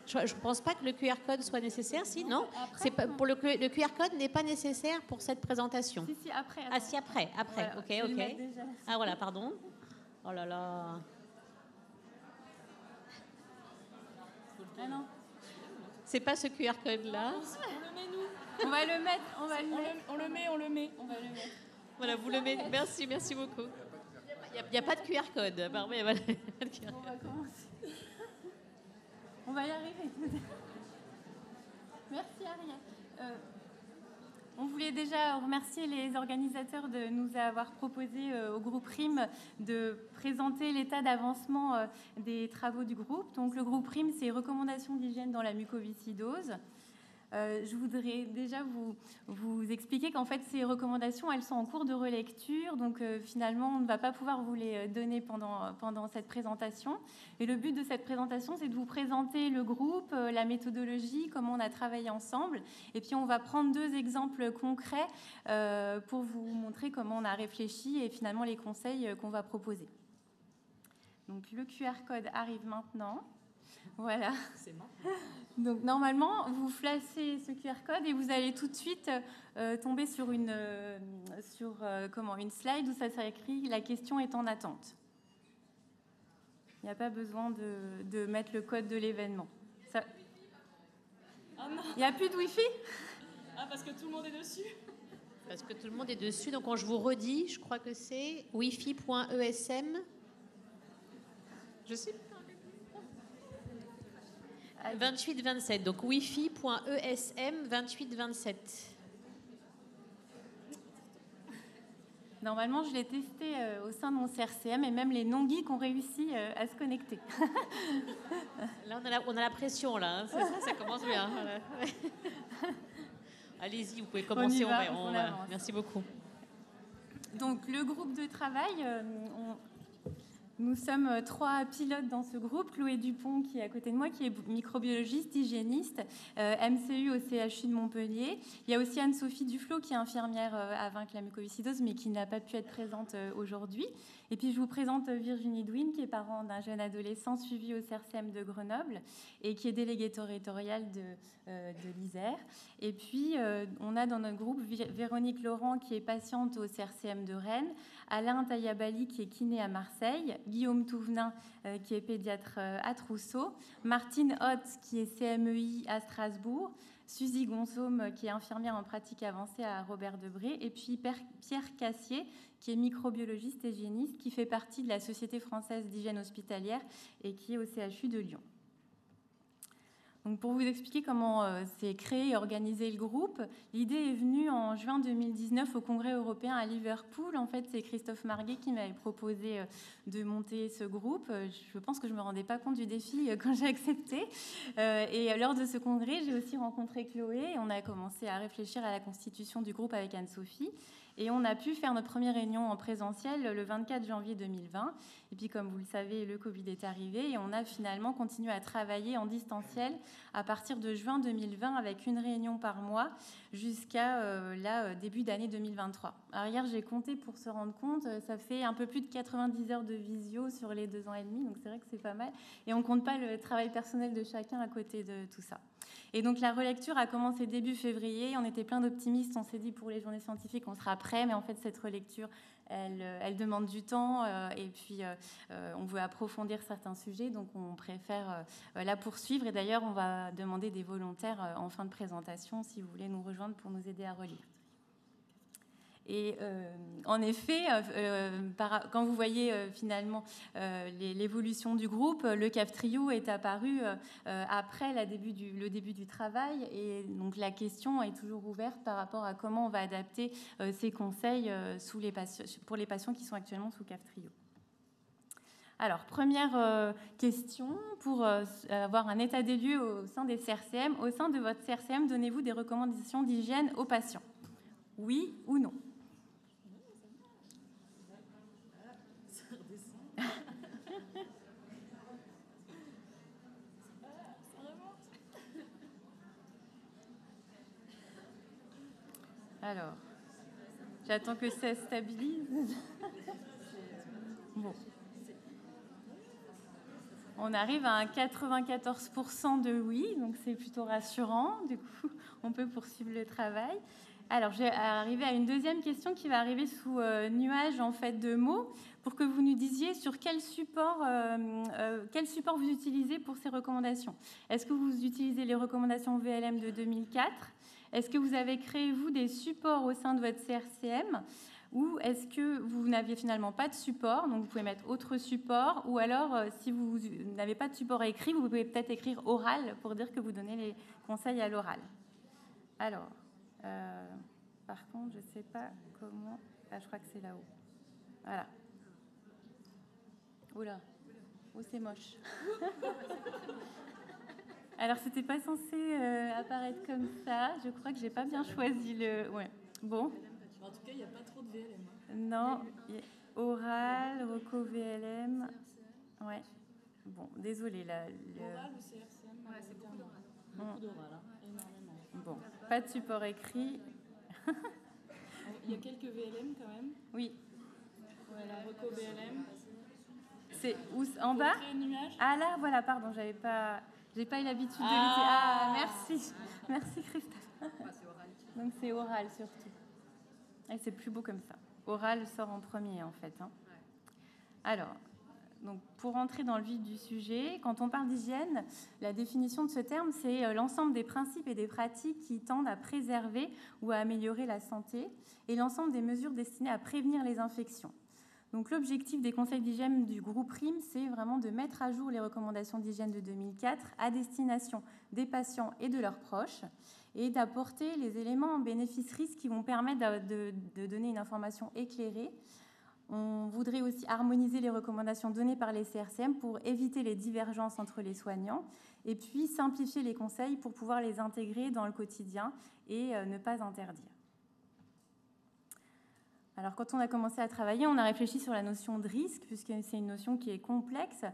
S3: Je ne pense pas que le QR code soit nécessaire, si, non? C'est pas, pour le QR code n'est pas nécessaire pour cette présentation.
S5: Si, après.
S3: Ah, si, après. Voilà, OK. Ah, voilà, pardon. Oh là là.
S5: Ah non.
S3: C'est pas ce QR code-là.
S5: On le met, nous. On va le mettre. On le met. On va le mettre.
S3: Voilà, vous le mettez. Merci beaucoup. Il n'y a pas de QR code. Pardon, il y a pas de QR code.
S5: On va commencer. On va y arriver. Merci, Ariel. On voulait déjà remercier les organisateurs de nous avoir proposé au groupe RIM de présenter l'état d'avancement des travaux du groupe. Donc le groupe RIM, c'est recommandations d'hygiène dans la mucoviscidose. Je voudrais déjà vous expliquer qu'en fait, ces recommandations, elles sont en cours de relecture. Donc, finalement, on ne va pas pouvoir vous les donner pendant cette présentation. Et le but de cette présentation, c'est de vous présenter le groupe, la méthodologie, comment on a travaillé ensemble. Et puis, on va prendre 2 exemples concrets pour vous montrer comment on a réfléchi et finalement les conseils qu'on va proposer. Donc, le QR code arrive maintenant. Voilà. C'est maintenant. Donc normalement, vous flashez ce QR code et vous allez tout de suite tomber sur une slide où ça s'écrit « La question est en attente ». Il n'y a pas besoin de mettre le code de l'événement. Ça... Oh non. Il n'y a plus de Wi-Fi?
S6: Ah, parce que tout le monde est dessus?
S3: Parce que tout le monde est dessus. Donc, quand je vous redis, je crois que c'est wifi.esm. Je sais pas. 2827. Donc, wifi.esm 2827.
S5: Normalement, je l'ai testé au sein de mon CRCM et même les non-geeks ont réussi à se connecter.
S3: Là, on a la pression, là. Hein. Ça commence bien. Allez-y, vous pouvez commencer. On va. Merci beaucoup.
S5: Donc, le groupe de travail, nous sommes 3 pilotes dans ce groupe. Chloé Dupont, qui est à côté de moi, qui est microbiologiste, hygiéniste, MCU au CHU de Montpellier. Il y a aussi Anne-Sophie Duflot, qui est infirmière à vaincre la mucoviscidose, mais qui n'a pas pu être présente aujourd'hui. Et puis, je vous présente Virginie Douin, qui est parent d'un jeune adolescent suivi au CRCM de Grenoble et qui est déléguée territoriale de l'Isère. Et puis, on a dans notre groupe Véronique Laurent, qui est patiente au CRCM de Rennes, Alain Taïabali, qui est kiné à Marseille, Guillaume Touvenin, qui est pédiatre à Trousseau, Martine Hoth, qui est CMEI à Strasbourg, Suzy Gonzaume, qui est infirmière en pratique avancée à Robert Debré, et puis Pierre Cassier, qui est microbiologiste et hygiéniste, qui fait partie de la Société française d'hygiène hospitalière et qui est au CHU de Lyon. Donc pour vous expliquer comment s'est créé et organisé le groupe, l'idée est venue en juin 2019 au Congrès européen à Liverpool. En fait, c'est Christophe Marguet qui m'avait proposé de monter ce groupe. Je pense que je ne me rendais pas compte du défi quand j'ai accepté. Et lors de ce congrès, j'ai aussi rencontré Chloé et on a commencé à réfléchir à la constitution du groupe avec Anne-Sophie. Et on a pu faire notre première réunion en présentiel le 24 janvier 2020. Et puis, comme vous le savez, le Covid est arrivé et on a finalement continué à travailler en distanciel à partir de juin 2020 avec une réunion par mois jusqu'à début d'année 2023. Alors hier, j'ai compté pour se rendre compte, ça fait un peu plus de 90 heures de visio sur les 2 ans et demi, donc c'est vrai que c'est pas mal. Et on ne compte pas le travail personnel de chacun à côté de tout ça. Et donc la relecture a commencé début février, on était plein d'optimistes, on s'est dit pour les journées scientifiques on sera prêt, mais en fait cette relecture elle demande du temps et puis on veut approfondir certains sujets, donc on préfère la poursuivre. Et d'ailleurs on va demander des volontaires en fin de présentation si vous voulez nous rejoindre pour nous aider à relire. Et en effet, quand vous voyez finalement l'évolution du groupe, le CAF Trio est apparu après le début du travail. Et donc la question est toujours ouverte par rapport à comment on va adapter ces conseils pour les patients qui sont actuellement sous CAF Trio. Alors, première question, pour avoir un état des lieux au sein des CRCM. Au sein de votre CRCM, donnez-vous des recommandations d'hygiène aux patients? Oui ou non? Alors, j'attends que ça se stabilise. Bon. On arrive à un 94% de oui, donc c'est plutôt rassurant. Du coup, on peut poursuivre le travail. Alors, je vais arriver à une deuxième question qui va arriver sous nuage en fait de mots pour que vous nous disiez sur quel support vous utilisez pour ces recommandations. Est-ce que vous utilisez les recommandations VLM de 2004 ? Est-ce que vous avez créé, vous, des supports au sein de votre CRCM ? Ou est-ce que vous n'aviez finalement pas de support, donc vous pouvez mettre autre support, ou alors si vous n'avez pas de support écrit, vous pouvez peut-être écrire oral pour dire que vous donnez les conseils à l'oral. Alors, par contre, je ne sais pas comment... Ah, je crois que c'est là-haut. Voilà. Oula, oh, c'est moche. Alors, c'était pas censé apparaître comme ça. Je crois que j'ai pas bien choisi le... Ouais. Bon.
S6: En tout cas, il n'y a pas trop de VLM.
S5: Non, oral, reco VLM. Ouais. Bon, désolé là.
S6: Oral ou CRCM? Ouais, c'est beaucoup d'oral. Beaucoup d'oral, hein. Énormément.
S5: Bon, pas de support écrit.
S6: Il y a quelques VLM quand même.
S5: Oui.
S6: Voilà, reco VLM.
S5: C'est où en bas? Ah là, voilà, pardon, j'ai pas eu l'habitude de l'écouter. Ah, merci. Merci Christophe. Donc c'est oral surtout. Et c'est plus beau comme ça. Oral sort en premier en fait. Hein. Alors, Donc, pour entrer dans le vif du sujet, quand on parle d'hygiène, la définition de ce terme, c'est l'ensemble des principes et des pratiques qui tendent à préserver ou à améliorer la santé et l'ensemble des mesures destinées à prévenir les infections. Donc, l'objectif des conseils d'hygiène du groupe RIM, c'est vraiment de mettre à jour les recommandations d'hygiène de 2004 à destination des patients et de leurs proches et d'apporter les éléments bénéfices-risques qui vont permettre de donner une information éclairée. On voudrait aussi harmoniser les recommandations données par les CRCM pour éviter les divergences entre les soignants et puis simplifier les conseils pour pouvoir les intégrer dans le quotidien et ne pas interdire. Alors, quand on a commencé à travailler, on a réfléchi sur la notion de risque, puisque c'est une notion qui est complexe.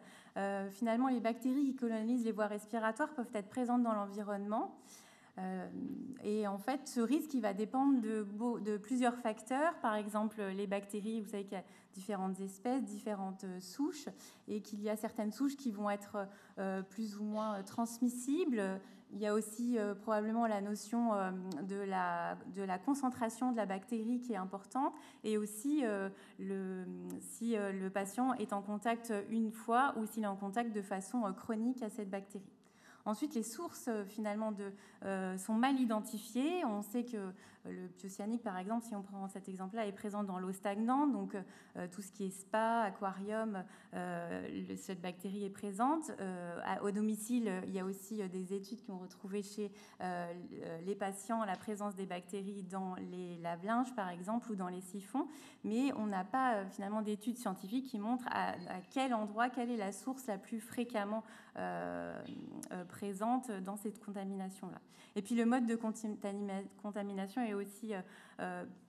S5: Finalement, les bactéries qui colonisent les voies respiratoires peuvent être présentes dans l'environnement. Et en fait, ce risque, il va dépendre de plusieurs facteurs. Par exemple, les bactéries, vous savez qu'il y a différentes espèces, différentes souches, et qu'il y a certaines souches qui vont être plus ou moins transmissibles. Il y a aussi probablement la notion de la concentration de la bactérie qui est importante, et aussi si le patient est en contact une fois ou s'il est en contact de façon chronique à cette bactérie. Ensuite, les sources finalement sont mal identifiées. On sait que le thiocyanique, par exemple, si on prend cet exemple-là, est présent dans l'eau stagnante. Donc, tout ce qui est spa, aquarium, cette bactérie est présente. Au domicile, il y a aussi des études qui ont retrouvé chez les patients la présence des bactéries dans les lave-linges, par exemple, ou dans les siphons. Mais on n'a pas finalement d'études scientifiques qui montrent à quel endroit, quelle est la source la plus fréquemment présente dans cette contamination-là. Et puis le mode de contamination est aussi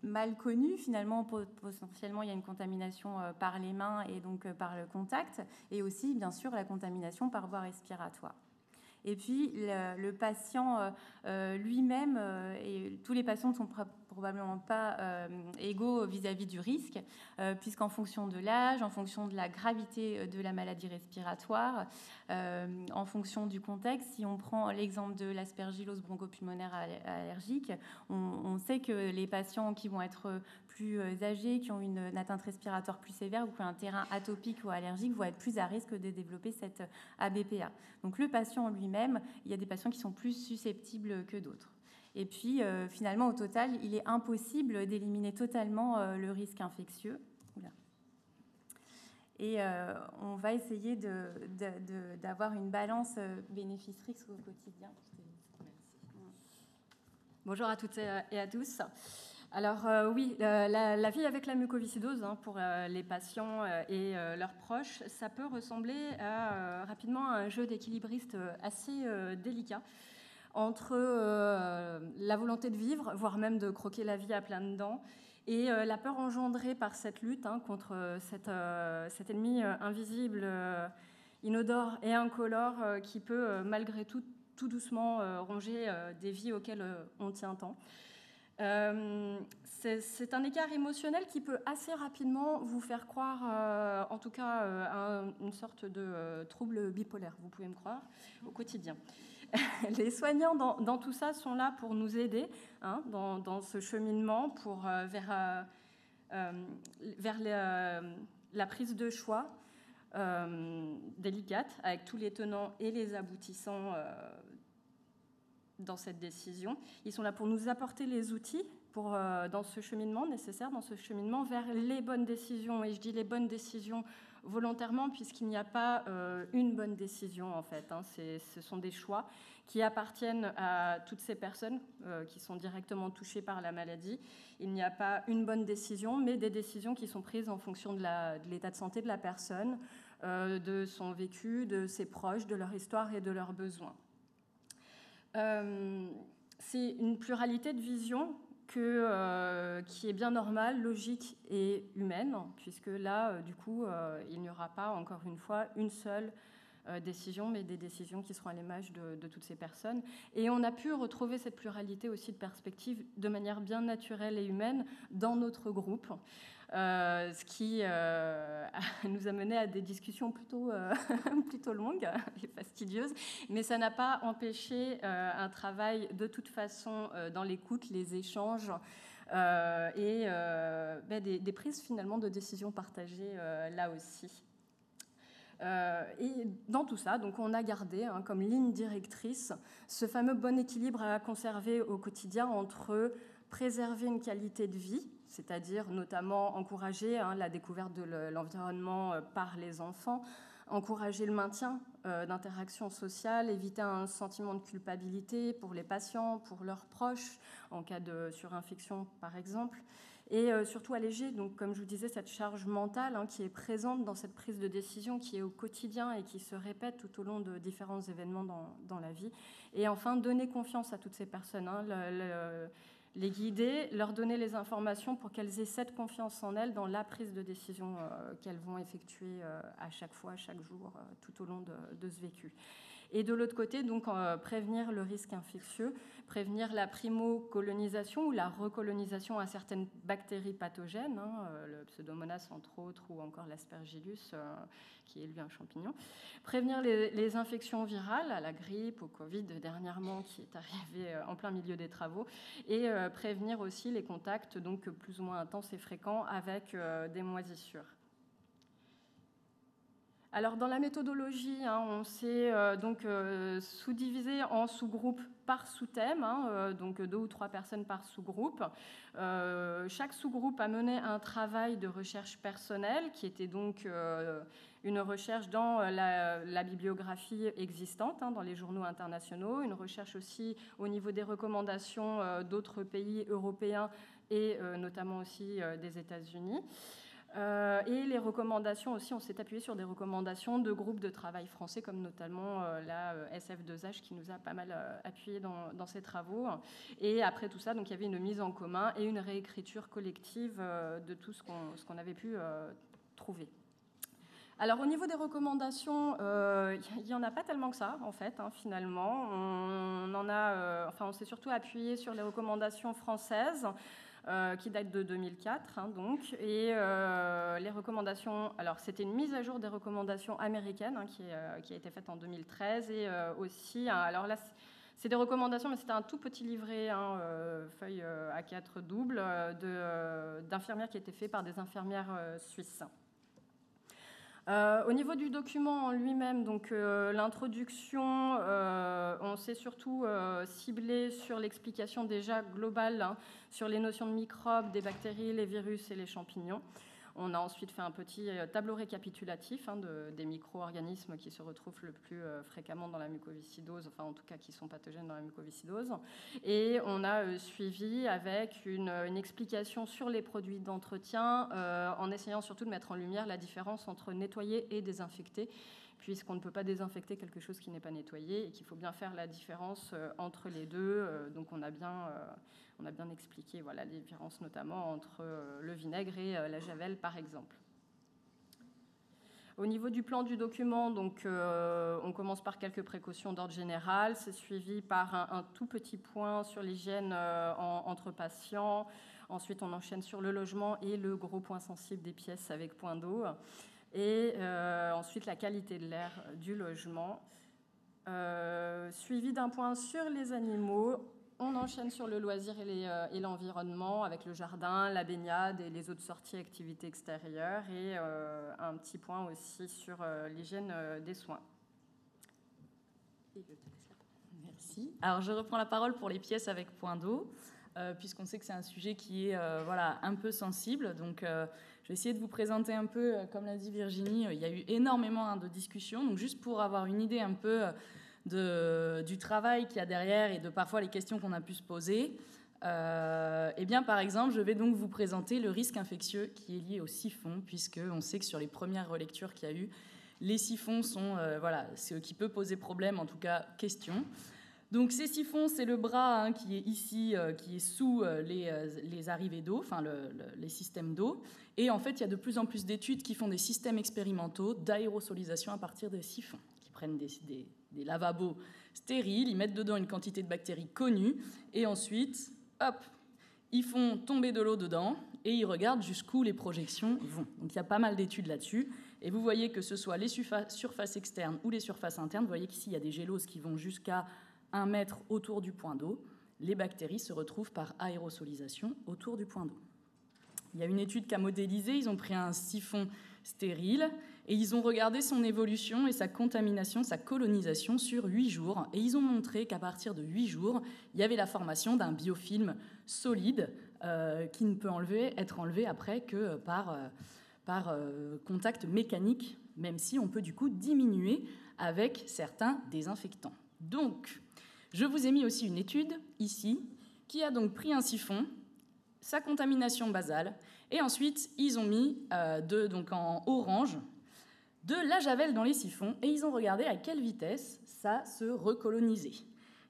S5: mal connu. Finalement, potentiellement, il y a une contamination par les mains et donc par le contact, et aussi, bien sûr, la contamination par voie respiratoire. Et puis, le patient lui-même, et tous les patients ne sont probablement pas égaux vis-à-vis du risque, puisqu'en fonction de l'âge, en fonction de la gravité de la maladie respiratoire, en fonction du contexte, si on prend l'exemple de l'aspergillose bronchopulmonaire allergique, on sait que les patients qui vont être plus âgés, qui ont une atteinte respiratoire plus sévère ou qui ont un terrain atopique ou allergique vont être plus à risque de développer cette ABPA. Donc le patient lui-même, il y a des patients qui sont plus susceptibles que d'autres. Et puis finalement, au total, il est impossible d'éliminer totalement le risque infectieux. Et on va essayer d'avoir une balance bénéfice-risque au quotidien.
S7: Bonjour à toutes et à tous. Alors oui, la vie avec la mucoviscidose pour les patients et leurs proches, ça peut ressembler rapidement à un jeu d'équilibriste assez délicat entre la volonté de vivre, voire même de croquer la vie à pleines dents, et la peur engendrée par cette lutte contre cet ennemi invisible, inodore et incolore qui peut malgré tout doucement ronger des vies auxquelles on tient tant. C'est un écart émotionnel qui peut assez rapidement vous faire croire, en tout cas, à une sorte de trouble bipolaire, vous pouvez me croire, au quotidien. Les soignants dans tout ça sont là pour nous aider dans ce cheminement vers la prise de choix délicate, avec tous les tenants et les aboutissants dans cette décision. Ils sont là pour nous apporter les outils dans ce cheminement nécessaire, dans ce cheminement vers les bonnes décisions. Et je dis les bonnes décisions volontairement, puisqu'il n'y a pas une bonne décision, en fait. Ce sont des choix qui appartiennent à toutes ces personnes qui sont directement touchées par la maladie. Il n'y a pas une bonne décision, mais des décisions qui sont prises en fonction de l'état de santé de la personne, de son vécu, de ses proches, de leur histoire et de leurs besoins. C'est une pluralité de visions qui est bien normale, logique et humaine, puisque là, du coup, il n'y aura pas, encore une fois, une seule décision, mais des décisions qui seront à l'image de toutes ces personnes. Et on a pu retrouver cette pluralité aussi de perspectives de manière bien naturelle et humaine dans notre groupe, ce qui nous a mené à des discussions plutôt longues et fastidieuses, mais ça n'a pas empêché un travail de toute façon dans l'écoute, les échanges et des prises finalement de décisions partagées là aussi. Et dans tout ça, donc on a gardé comme ligne directrice ce fameux bon équilibre à conserver au quotidien entre préserver une qualité de vie, c'est-à-dire notamment encourager la découverte de l'environnement par les enfants, encourager le maintien d'interactions sociales, éviter un sentiment de culpabilité pour les patients, pour leurs proches, en cas de surinfection par exemple, et surtout alléger, donc, comme je vous disais, cette charge mentale qui est présente dans cette prise de décision, qui est au quotidien et qui se répète tout au long de différents événements dans la vie. Et enfin, donner confiance à toutes ces personnes, les guider, leur donner les informations pour qu'elles aient cette confiance en elles dans la prise de décision qu'elles vont effectuer à chaque fois, chaque jour, tout au long de ce vécu. Et de l'autre côté, donc, prévenir le risque infectieux, prévenir la primo-colonisation ou la recolonisation à certaines bactéries pathogènes, le Pseudomonas entre autres, ou encore l'Aspergillus, qui est lui un champignon. Prévenir les infections virales, à la grippe, au Covid dernièrement, qui est arrivé en plein milieu des travaux, et prévenir aussi les contacts donc, plus ou moins intenses et fréquents avec des moisissures. Alors, dans la méthodologie, on s'est sous-divisé en sous-groupes par sous-thème, donc 2 ou 3 personnes par sous-groupe. Chaque sous-groupe a mené un travail de recherche personnelle, qui était donc une recherche dans la bibliographie existante, dans les journaux internationaux, une recherche aussi au niveau des recommandations d'autres pays européens et notamment aussi des États-Unis. Et les recommandations aussi, on s'est appuyé sur des recommandations de groupes de travail français, comme notamment la SF2H qui nous a pas mal appuyé dans ces travaux. Et après tout ça, donc, il y avait une mise en commun et une réécriture collective de tout ce qu'on avait pu trouver. Alors au niveau des recommandations, il n'y en a pas tellement que ça, en fait, finalement. On s'est surtout appuyé sur les recommandations françaises, qui date de 2004, donc, et les recommandations. Alors, c'était une mise à jour des recommandations américaines qui a été faite en 2013, et aussi. Alors là, c'est des recommandations, mais c'était un tout petit livret, feuille A4 double, d'infirmières qui a été fait par des infirmières suisses. Au niveau du document en lui-même, donc l'introduction, on s'est surtout ciblé sur l'explication déjà globale sur les notions de microbes, des bactéries, les virus et les champignons. On a ensuite fait un petit tableau récapitulatif des micro-organismes qui se retrouvent le plus fréquemment dans la mucoviscidose, enfin en tout cas qui sont pathogènes dans la mucoviscidose. Et on a suivi avec une explication sur les produits d'entretien, en essayant surtout de mettre en lumière la différence entre nettoyer et désinfecter, puisqu'on ne peut pas désinfecter quelque chose qui n'est pas nettoyé et qu'il faut bien faire la différence entre les deux. Donc on a bien expliqué les différences notamment entre le vinaigre et la javel par exemple. Au niveau du plan du document, donc, on commence par quelques précautions d'ordre général. C'est suivi par un tout petit point sur l'hygiène entre patients. Ensuite, on enchaîne sur le logement et le gros point sensible des pièces avec point d'eau. Et ensuite, la qualité de l'air du logement. Suivi d'un point sur les animaux. On enchaîne sur le loisir et l'environnement avec le jardin, la baignade et les autres sorties, activités extérieures, et un petit point aussi sur l'hygiène des soins.
S6: Merci. Alors je reprends la parole pour les pièces avec point d'eau, puisqu'on sait que c'est un sujet qui est un peu sensible. Donc je vais essayer de vous présenter un peu, comme l'a dit Virginie, il y a eu énormément de discussions. Donc juste pour avoir une idée un peu du travail qu'il y a derrière et de parfois les questions qu'on a pu se poser. Par exemple, je vais donc vous présenter le risque infectieux qui est lié aux siphons, puisqu'on sait que sur les premières relectures qu'il y a eu, les siphons sont ce qui peut poser problème, en tout cas question. Donc ces siphons, c'est le bras qui est ici, qui est sous les arrivées d'eau, les systèmes d'eau. Et en fait, il y a de plus en plus d'études qui font des systèmes expérimentaux d'aérosolisation à partir des siphons, qui prennent des lavabos stériles, ils mettent dedans une quantité de bactéries connues, et ensuite, hop, ils font tomber de l'eau dedans, et ils regardent jusqu'où les projections vont. Donc il y a pas mal d'études là-dessus, et vous voyez que ce soit les surfaces externes ou les surfaces internes, vous voyez qu'ici il y a des géloses qui vont jusqu'à 1 mètre autour du point d'eau. Les bactéries se retrouvent par aérosolisation autour du point d'eau. Il y a une étude qui a modélisé, ils ont pris un siphon stérile, Et ils ont regardé son évolution et sa contamination, sa colonisation sur 8 jours. Et ils ont montré qu'à partir de 8 jours, il y avait la formation d'un biofilm solide qui ne peut être enlevé après que par contact mécanique, même si on peut du coup diminuer avec certains désinfectants. Donc, je vous ai mis aussi une étude ici qui a donc pris un siphon, sa contamination basale, et ensuite ils ont mis donc en orange de la javel dans les siphons et ils ont regardé à quelle vitesse ça se recolonisait.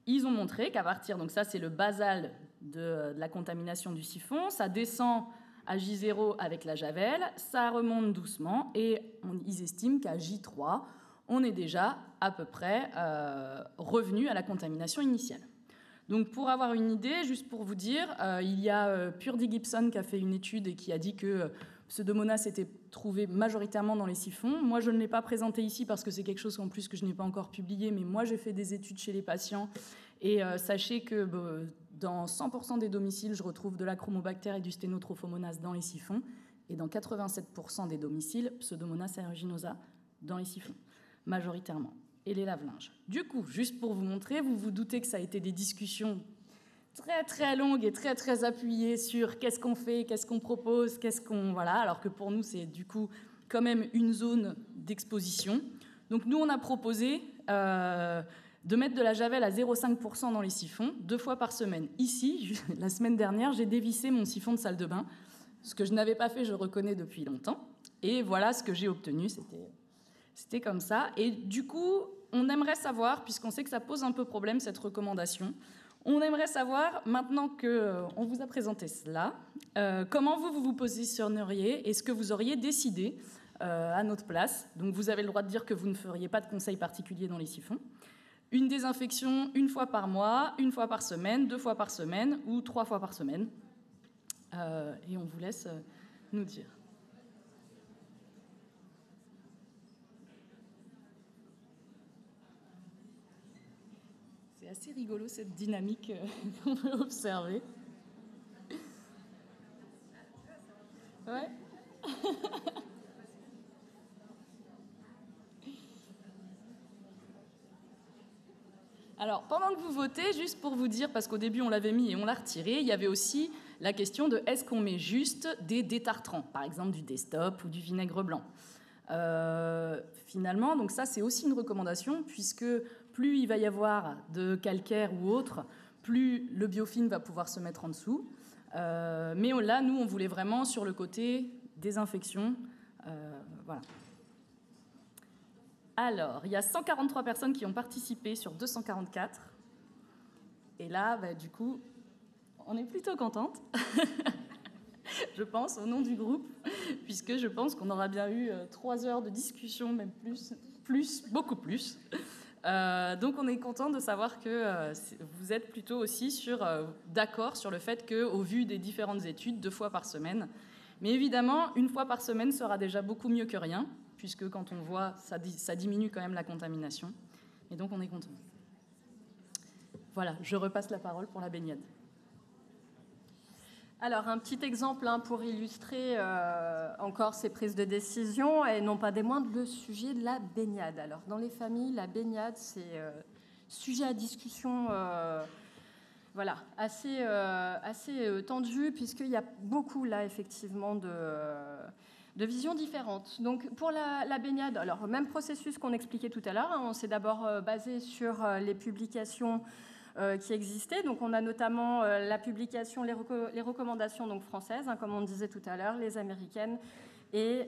S6: Ils ont montré qu'à partir, donc ça c'est le basal de la contamination du siphon, ça descend à J0 avec la javel, ça remonte doucement et ils estiment qu'à J3, on est déjà à peu près revenu à la contamination initiale. Donc pour avoir une idée, juste pour vous dire, il y a Purdy Gibson qui a fait une étude et qui a dit que Pseudomonas s'était trouvé majoritairement dans les siphons. Moi, je ne l'ai pas présenté ici parce que c'est quelque chose en plus que je n'ai pas encore publié, mais moi, j'ai fait des études chez les patients et sachez que dans 100% des domiciles, je retrouve de la chromobactère et du sténotrophomonas dans les siphons et dans 87% des domiciles, Pseudomonas aeruginosa dans les siphons, majoritairement. Et les lave-linges. Du coup, juste pour vous montrer, vous vous doutez que ça a été des discussions très très longues et très très appuyées sur qu'est-ce qu'on fait, qu'est-ce qu'on propose, voilà, alors que pour nous c'est du coup quand même une zone d'exposition. Donc nous on a proposé de mettre de la javel à 0,5% dans les siphons 2 fois par semaine. Ici, la semaine dernière, j'ai dévissé mon siphon de salle de bain, ce que je n'avais pas fait, je reconnais depuis longtemps, et voilà ce que j'ai obtenu, c'était comme ça. Et du coup, on aimerait savoir, puisqu'on sait que ça pose un peu problème, cette recommandation, on aimerait savoir, maintenant qu'on vous a présenté cela, comment vous vous positionneriez et ce que vous auriez décidé à notre place. Donc vous avez le droit de dire que vous ne feriez pas de conseil particulier dans les siphons. Une désinfection 1 fois par mois, 1 fois par semaine, 2 fois par semaine ou 3 fois par semaine. Et on vous laisse nous dire. C'est assez rigolo cette dynamique qu'on peut observer. Ouais. Alors, pendant que vous votez, juste pour vous dire, parce qu'au début on l'avait mis et on l'a retiré, il y avait aussi la question de est-ce qu'on met juste des détartrants, par exemple du Destop ou du vinaigre blanc. Finalement, donc ça c'est aussi une recommandation, puisque plus il va y avoir de calcaire ou autre, plus le biofilm va pouvoir se mettre en dessous. Mais là, nous, on voulait vraiment sur le côté désinfection. Voilà. Alors, il y a 143 personnes qui ont participé sur 244. Et là, du coup, on est plutôt contente, je pense, au nom du groupe, puisque je pense qu'on aura bien eu 3 heures de discussion, même plus, beaucoup plus. Donc on est content de savoir que vous êtes plutôt aussi d'accord sur le fait qu'au vu des différentes études, 2 fois par semaine, mais évidemment, 1 fois par semaine sera déjà beaucoup mieux que rien, puisque quand on voit, ça diminue quand même la contamination, et donc on est content. Voilà, je repasse la parole pour la baignade.
S7: Alors, un petit exemple pour illustrer encore ces prises de décision, et non pas des moindres, le sujet de la baignade. Alors, dans les familles, la baignade, c'est sujet à discussion voilà, assez tendu, puisqu'il y a beaucoup, là, effectivement, de visions différentes. Donc, pour la baignade, alors, même processus qu'on expliquait tout à l'heure, on s'est d'abord basé sur les publications qui existaient. Donc, on a notamment la publication, les recommandations donc, françaises, comme on disait tout à l'heure, les américaines et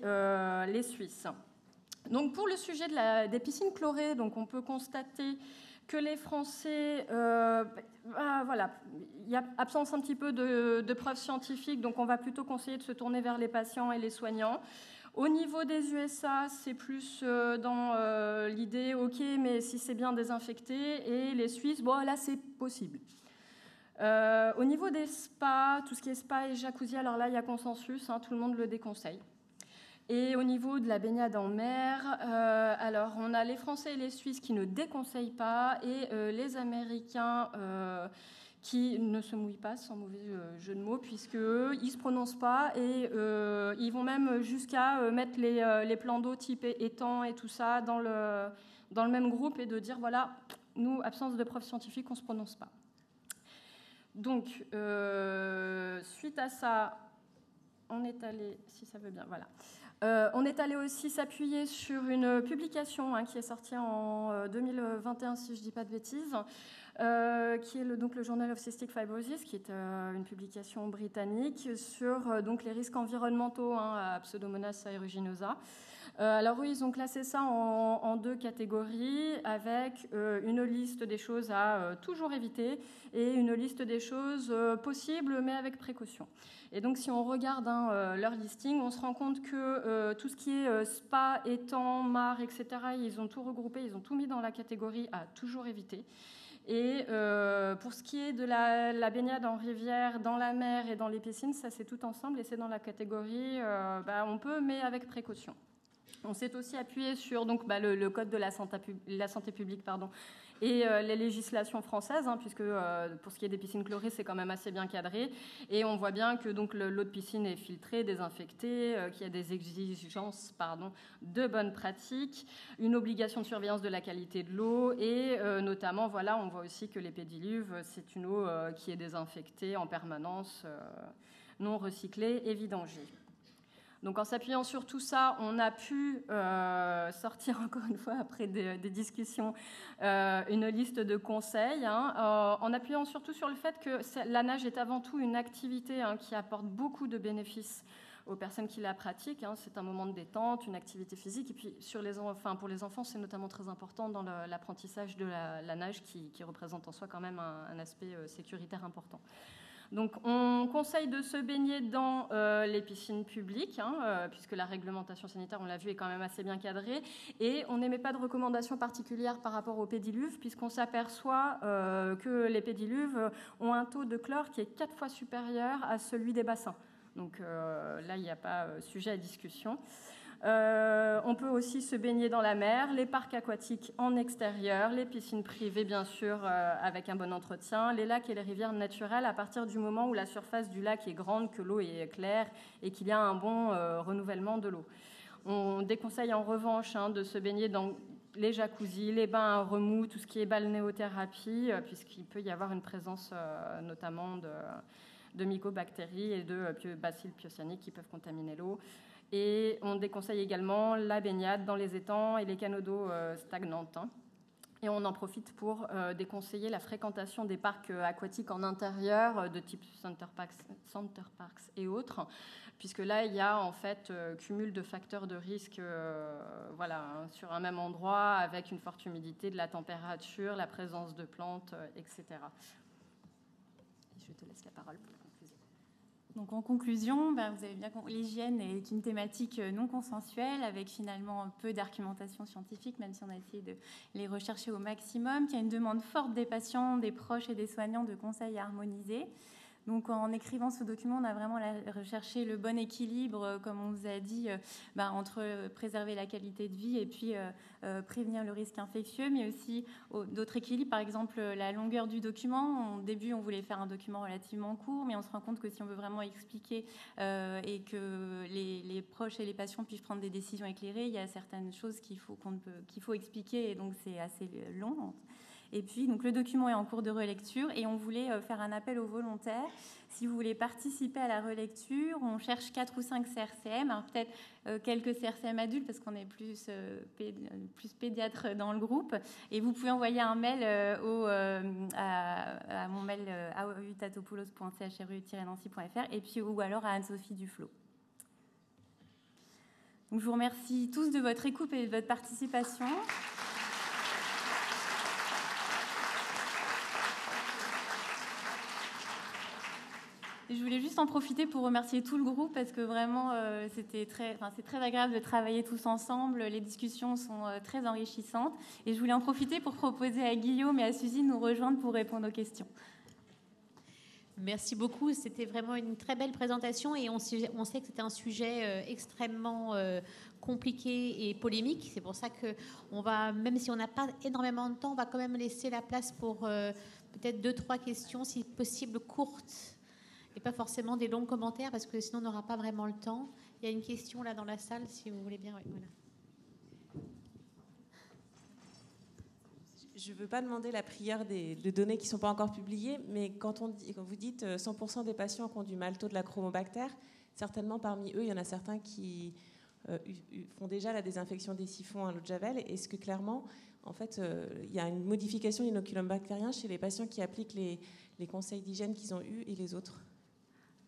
S7: les suisses. Donc, pour le sujet des piscines chlorées, donc, on peut constater que les Français, voilà, il y a absence un petit peu de preuves scientifiques, donc on va plutôt conseiller de se tourner vers les patients et les soignants. Au niveau des USA, c'est plus dans l'idée, ok, mais si c'est bien désinfecté, et les Suisses, bon, là, c'est possible. Au niveau des spas, tout ce qui est spa et jacuzzi, alors là, il y a consensus, tout le monde le déconseille. Et au niveau de la baignade en mer, alors on a les Français et les Suisses qui ne déconseillent pas, et les Américains qui ne se mouillent pas, sans mauvais jeu de mots, puisqu'eux, ils ne se prononcent pas et ils vont même jusqu'à mettre les plans d'eau type étang et tout ça dans le même groupe et de dire, voilà, nous, absence de preuves scientifiques, on ne se prononce pas. Donc, suite à ça, on est allé, si ça veut bien, voilà. On est allé aussi s'appuyer sur une publication qui est sortie en 2021, si je ne dis pas de bêtises, qui est donc le Journal of Cystic Fibrosis, qui est une publication britannique sur donc, les risques environnementaux à Pseudomonas aeruginosa. Alors oui, ils ont classé ça en 2 catégories, avec une liste des choses à toujours éviter et une liste des choses possibles, mais avec précaution. Et donc, si on regarde leur listing, on se rend compte que tout ce qui est spa, étang, mare, etc., ils ont tout regroupé, ils ont tout mis dans la catégorie à toujours éviter. Et pour ce qui est de la baignade en rivière, dans la mer et dans les piscines, ça c'est tout ensemble et c'est dans la catégorie on peut, mais avec précaution. On s'est aussi appuyé sur donc, le code de la santé publique et les législations françaises, puisque pour ce qui est des piscines chlorées, c'est quand même assez bien cadré. Et on voit bien que donc, l'eau de piscine est filtrée, désinfectée, qu'il y a des exigences de bonnes pratiques, une obligation de surveillance de la qualité de l'eau et notamment, voilà, on voit aussi que les pédiluves, c'est une eau qui est désinfectée en permanence, non recyclée et vidangée. Donc en s'appuyant sur tout ça, on a pu sortir encore une fois après des discussions une liste de conseils en appuyant surtout sur le fait que la nage est avant tout une activité qui apporte beaucoup de bénéfices aux personnes qui la pratiquent. C'est un moment de détente, une activité physique. Et puis pour les enfants, c'est notamment très important dans l'apprentissage de la nage qui représente en soi quand même un aspect sécuritaire important. Donc, on conseille de se baigner dans les piscines publiques, puisque la réglementation sanitaire, on l'a vu, est quand même assez bien cadrée. Et on n'émet pas de recommandations particulières par rapport aux pédiluves, puisqu'on s'aperçoit que les pédiluves ont un taux de chlore qui est 4 fois supérieur à celui des bassins. Donc là, il n'y a pas sujet à discussion. On peut aussi se baigner dans la mer, les parcs aquatiques en extérieur, les piscines privées bien sûr avec un bon entretien, les lacs et les rivières naturelles à partir du moment où la surface du lac est grande, que l'eau est claire et qu'il y a un bon renouvellement de l'eau. On déconseille en revanche de se baigner dans les jacuzzis, les bains à remous, tout ce qui est balnéothérapie, puisqu'il peut y avoir une présence notamment de mycobactéries et de bacilles pyocyaniques qui peuvent contaminer l'eau. Et on déconseille également la baignade dans les étangs et les canaux d'eau stagnantes. Et on en profite pour déconseiller la fréquentation des parcs aquatiques en intérieur de type Center Parks et autres, puisque là, il y a en fait cumul de facteurs de risque sur un même endroit avec une forte humidité, de la température, la présence de plantes, etc. Et je te laisse la parole pour la conclusion.
S5: Donc en conclusion, vous avez bien compris, l'hygiène est une thématique non consensuelle avec finalement peu d'argumentation scientifique, même si on a essayé de les rechercher au maximum, qu'il y a une demande forte des patients, des proches et des soignants de conseils harmonisés. Donc en écrivant ce document, on a vraiment recherché le bon équilibre, comme on vous a dit, entre préserver la qualité de vie et puis prévenir le risque infectieux, mais aussi d'autres équilibres, par exemple la longueur du document. Au début, on voulait faire un document relativement court, mais on se rend compte que si on veut vraiment expliquer et que les proches et les patients puissent prendre des décisions éclairées, il y a certaines choses qu'il faut expliquer, et donc c'est assez long. Et puis, donc, le document est en cours de relecture et on voulait faire un appel aux volontaires. Si vous voulez participer à la relecture, on cherche 4 ou 5 CRCM, alors peut-être quelques CRCM adultes parce qu'on est plus pédiatres dans le groupe. Et vous pouvez envoyer un mail à mon mail autatopoulos.chru-nancy.fr et puis ou alors à Anne-Sophie Duflo. Donc, je vous remercie tous de votre écoute et de votre participation. Je voulais juste en profiter pour remercier tout le groupe parce que vraiment, c'est très agréable de travailler tous ensemble. Les discussions sont très enrichissantes. Et je voulais en profiter pour proposer à Guillaume et à Suzy de nous rejoindre pour répondre aux questions.
S3: Merci beaucoup. C'était vraiment une très belle présentation et on sait que c'était un sujet extrêmement compliqué et polémique. C'est pour ça que on va, même si on n'a pas énormément de temps, on va quand même laisser la place pour peut-être 2-3 questions, si possible courtes, et pas forcément des longs commentaires, parce que sinon on n'aura pas vraiment le temps. Il y a une question là dans la salle, si vous voulez bien. Oui, voilà.
S8: Je ne veux pas demander la prière de données qui ne sont pas encore publiées, mais quand vous dites 100% des patients qui ont du maltose de la chromobactère, certainement parmi eux, il y en a certains qui font déjà la désinfection des siphons à l'eau de javel. Est-ce que clairement, en fait, il y a une modification de l'inoculum bactérien chez les patients qui appliquent les conseils d'hygiène qu'ils ont eus et les autres?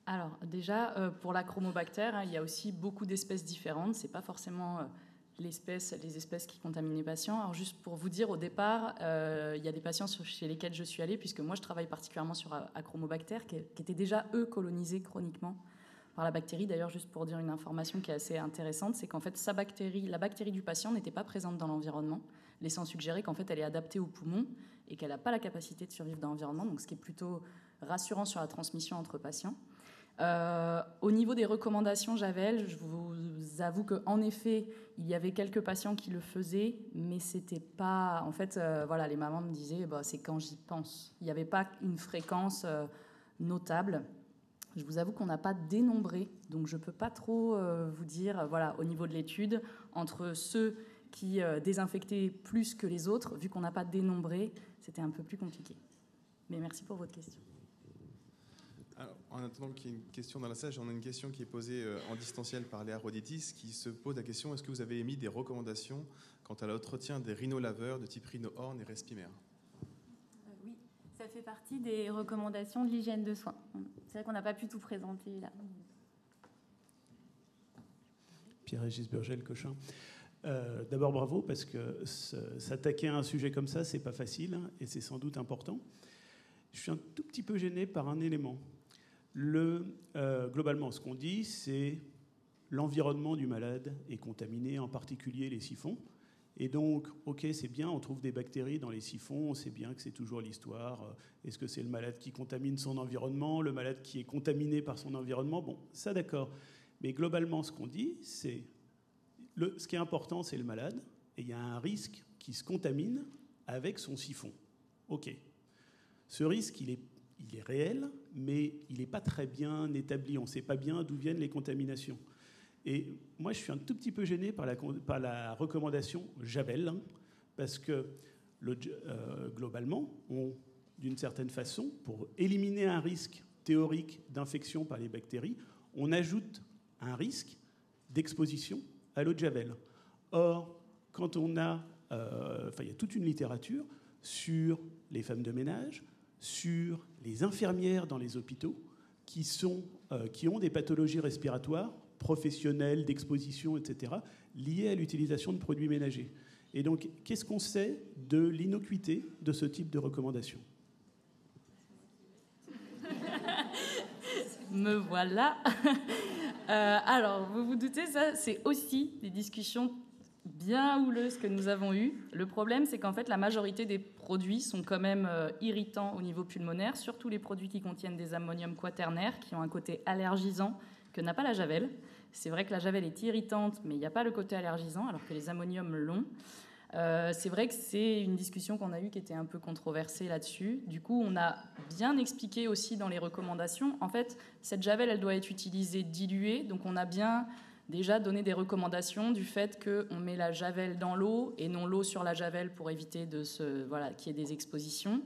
S6: Alors déjà, pour la chromobactère, il y a aussi beaucoup d'espèces différentes. Ce n'est pas forcément les espèces qui contaminent les patients. Alors juste pour vous dire, au départ, il y a des patients chez lesquels je suis allée, puisque moi je travaille particulièrement sur Achromobacter, qui étaient déjà, eux, colonisés chroniquement par la bactérie. D'ailleurs, juste pour dire une information qui est assez intéressante, c'est qu'en fait, la bactérie du patient n'était pas présente dans l'environnement, laissant suggérer qu'en fait, elle est adaptée aux poumons et qu'elle n'a pas la capacité de survivre dans l'environnement, donc ce qui est plutôt rassurant sur la transmission entre patients. Au niveau des recommandations Javel, je vous avoue qu'en effet, il y avait quelques patients qui le faisaient, mais c'était pas... En fait, voilà, les mamans me disaient, c'est quand j'y pense. Il n'y avait pas une fréquence notable. Je vous avoue qu'on n'a pas dénombré, donc je ne peux pas trop vous dire, voilà, au niveau de l'étude, entre ceux qui désinfectaient plus que les autres, vu qu'on n'a pas dénombré, c'était un peu plus compliqué. Mais merci pour votre question.
S4: Alors, en attendant qu'il y ait une question dans la salle, j'en ai une question qui est posée en distanciel par Léa Roditis, qui se pose la question: est-ce que vous avez émis des recommandations quant à l'entretien des rhinolaveurs de type rhino-horn et Respimer?
S5: Oui, ça fait partie des recommandations de l'hygiène de soins. C'est vrai qu'on n'a pas pu tout présenter là.
S9: Pierre-Régis Burgel-Cochin. D'abord, bravo, parce que s'attaquer à un sujet comme ça, c'est pas facile, hein, et c'est sans doute important. Je suis un tout petit peu gêné par un élément. Globalement, ce qu'on dit, c'est l'environnement du malade est contaminé, en particulier les siphons. Et donc, ok, c'est bien, on trouve des bactéries dans les siphons, on sait bien que c'est toujours l'histoire. Est-ce que c'est le malade qui contamine son environnement, le malade qui est contaminé par son environnement? Bon, ça d'accord. Mais globalement, ce qu'on dit, c'est... Ce qui est important, c'est le malade, et il y a un risque qui se contamine avec son siphon. Ok. Ce risque, il est réel, mais il n'est pas très bien établi. On ne sait pas bien d'où viennent les contaminations. Et moi, je suis un tout petit peu gêné par la recommandation Javel, hein, parce que globalement, d'une certaine façon, pour éliminer un risque théorique d'infection par les bactéries, on ajoute un risque d'exposition à l'eau de Javel. Or, quand on a... il y a toute une littérature sur les femmes de ménage, sur les infirmières dans les hôpitaux qui ont des pathologies respiratoires professionnelles, d'exposition, etc., liées à l'utilisation de produits ménagers. Et donc, qu'est-ce qu'on sait de l'innocuité de ce type de recommandations?
S6: Me voilà. Alors, vous vous doutez, ça, c'est aussi des discussions bien houleuses que nous avons eues. Le problème, c'est qu'en fait, la majorité des produits sont quand même irritants au niveau pulmonaire, surtout les produits qui contiennent des ammoniums quaternaires, qui ont un côté allergisant que n'a pas la Javel. C'est vrai que la Javel est irritante, mais il n'y a pas le côté allergisant, alors que les ammoniums l'ont. C'est vrai que c'est une discussion qu'on a eue qui était un peu controversée là-dessus. Du coup, on a bien expliqué aussi dans les recommandations. En fait, cette Javel, elle doit être utilisée diluée. Donc, on a bien déjà donné des recommandations du fait qu'on met la Javel dans l'eau et non l'eau sur la Javel pour éviter qu'il y ait des expositions.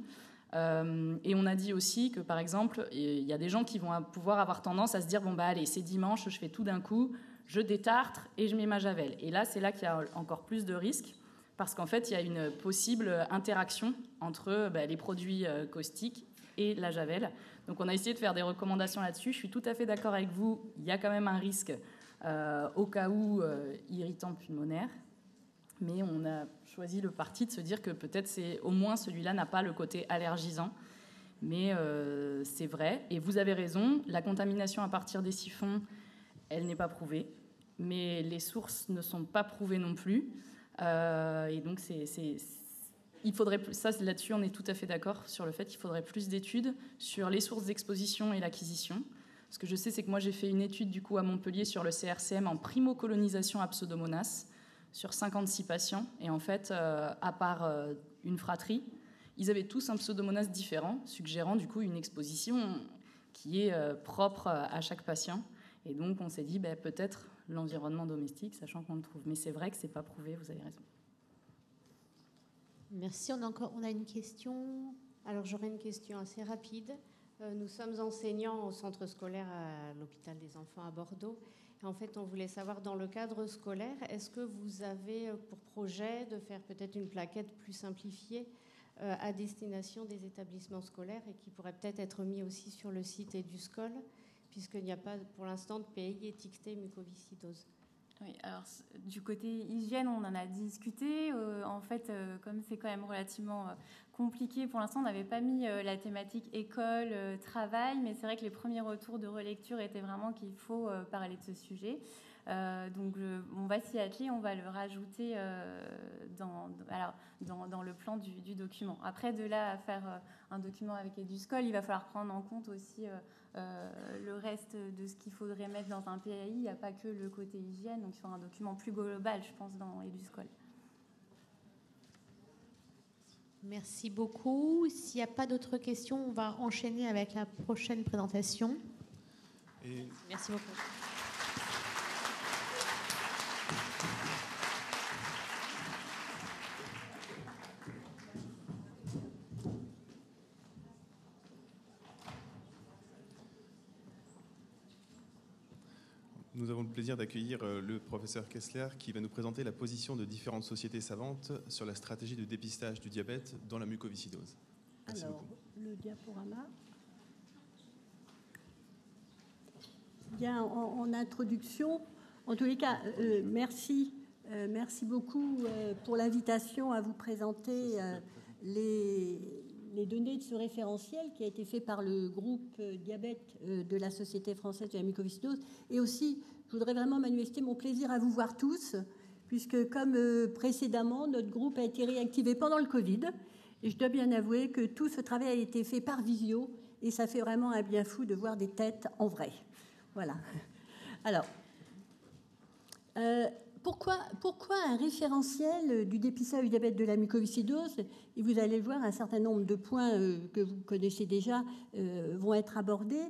S6: Et on a dit aussi que, par exemple, il y a des gens qui vont pouvoir avoir tendance à se dire « Bon, allez, c'est dimanche, je fais tout d'un coup, je détartre et je mets ma Javel. » Et là, c'est là qu'il y a encore plus de risques. Parce qu'en fait, il y a une possible interaction entre les produits caustiques et la Javel. Donc, on a essayé de faire des recommandations là-dessus. Je suis tout à fait d'accord avec vous. Il y a quand même un risque au cas où irritant pulmonaire. Mais on a choisi le parti de se dire que peut-être au moins celui-là n'a pas le côté allergisant. Mais c'est vrai. Et vous avez raison, la contamination à partir des siphons, elle n'est pas prouvée. Mais les sources ne sont pas prouvées non plus. Et donc, il faudrait plus, ça, là-dessus, on est tout à fait d'accord sur le fait qu'il faudrait plus d'études sur les sources d'exposition et l'acquisition. Ce que je sais, c'est que moi, j'ai fait une étude du coup à Montpellier sur le CRCM en primocolonisation à Pseudomonas sur 56 patients. Et en fait, à part une fratrie, Ils avaient tous un pseudomonas différent, suggérant du coup une exposition qui est propre à chaque patient. Et donc on s'est dit peut-être l'environnement domestique, sachant qu'on le trouve. Mais c'est vrai que ce n'est pas prouvé, vous avez raison.
S3: Merci. On a une question.
S10: Alors j'aurais une question assez rapide. Nous sommes enseignants au centre scolaire à l'hôpital des enfants à Bordeaux. Et en fait, on voulait savoir, dans le cadre scolaire, est-ce que vous avez pour projet de faire peut-être une plaquette plus simplifiée à destination des établissements scolaires et qui pourrait peut-être être mis aussi sur le site EduScol, puisqu'il n'y a pas pour l'instant de pays étiqueté mucoviscidose.
S5: Oui, alors du côté hygiène, on en a discuté. En fait, comme c'est quand même relativement compliqué, pour l'instant, on n'avait pas mis la thématique école, travail, mais c'est vrai que les premiers retours de relecture étaient vraiment qu'il faut parler de ce sujet. Donc on va s'y atteler, on va le rajouter dans le plan du document. Après, de là à faire un document avec EduScol, il va falloir prendre en compte aussi le reste de ce qu'il faudrait mettre dans un PAI. Il n'y a pas que le côté hygiène, donc il faut un document plus global, je pense, dans EduScol.
S3: Merci beaucoup. S'il n'y a pas d'autres questions, on va enchaîner avec la prochaine présentation. Merci beaucoup.
S4: Nous avons le plaisir d'accueillir le professeur Kessler qui va nous présenter la position de différentes sociétés savantes sur la stratégie de dépistage du diabète dans la mucoviscidose. Merci beaucoup.
S11: Le diaporama. Bien, en introduction, en tous les cas, merci beaucoup pour l'invitation à vous présenter les données de ce référentiel qui a été fait par le groupe diabète de la Société française de la mucoviscidose. Et aussi, je voudrais vraiment manifester mon plaisir à vous voir tous, puisque comme précédemment, notre groupe a été réactivé pendant le Covid. Et je dois bien avouer que tout ce travail a été fait par visio, et ça fait vraiment un bien fou de voir des têtes en vrai. Voilà. Alors, pourquoi un référentiel du dépistage du diabète de la mucoviscidose? Et vous allez le voir, un certain nombre de points que vous connaissez déjà vont être abordés.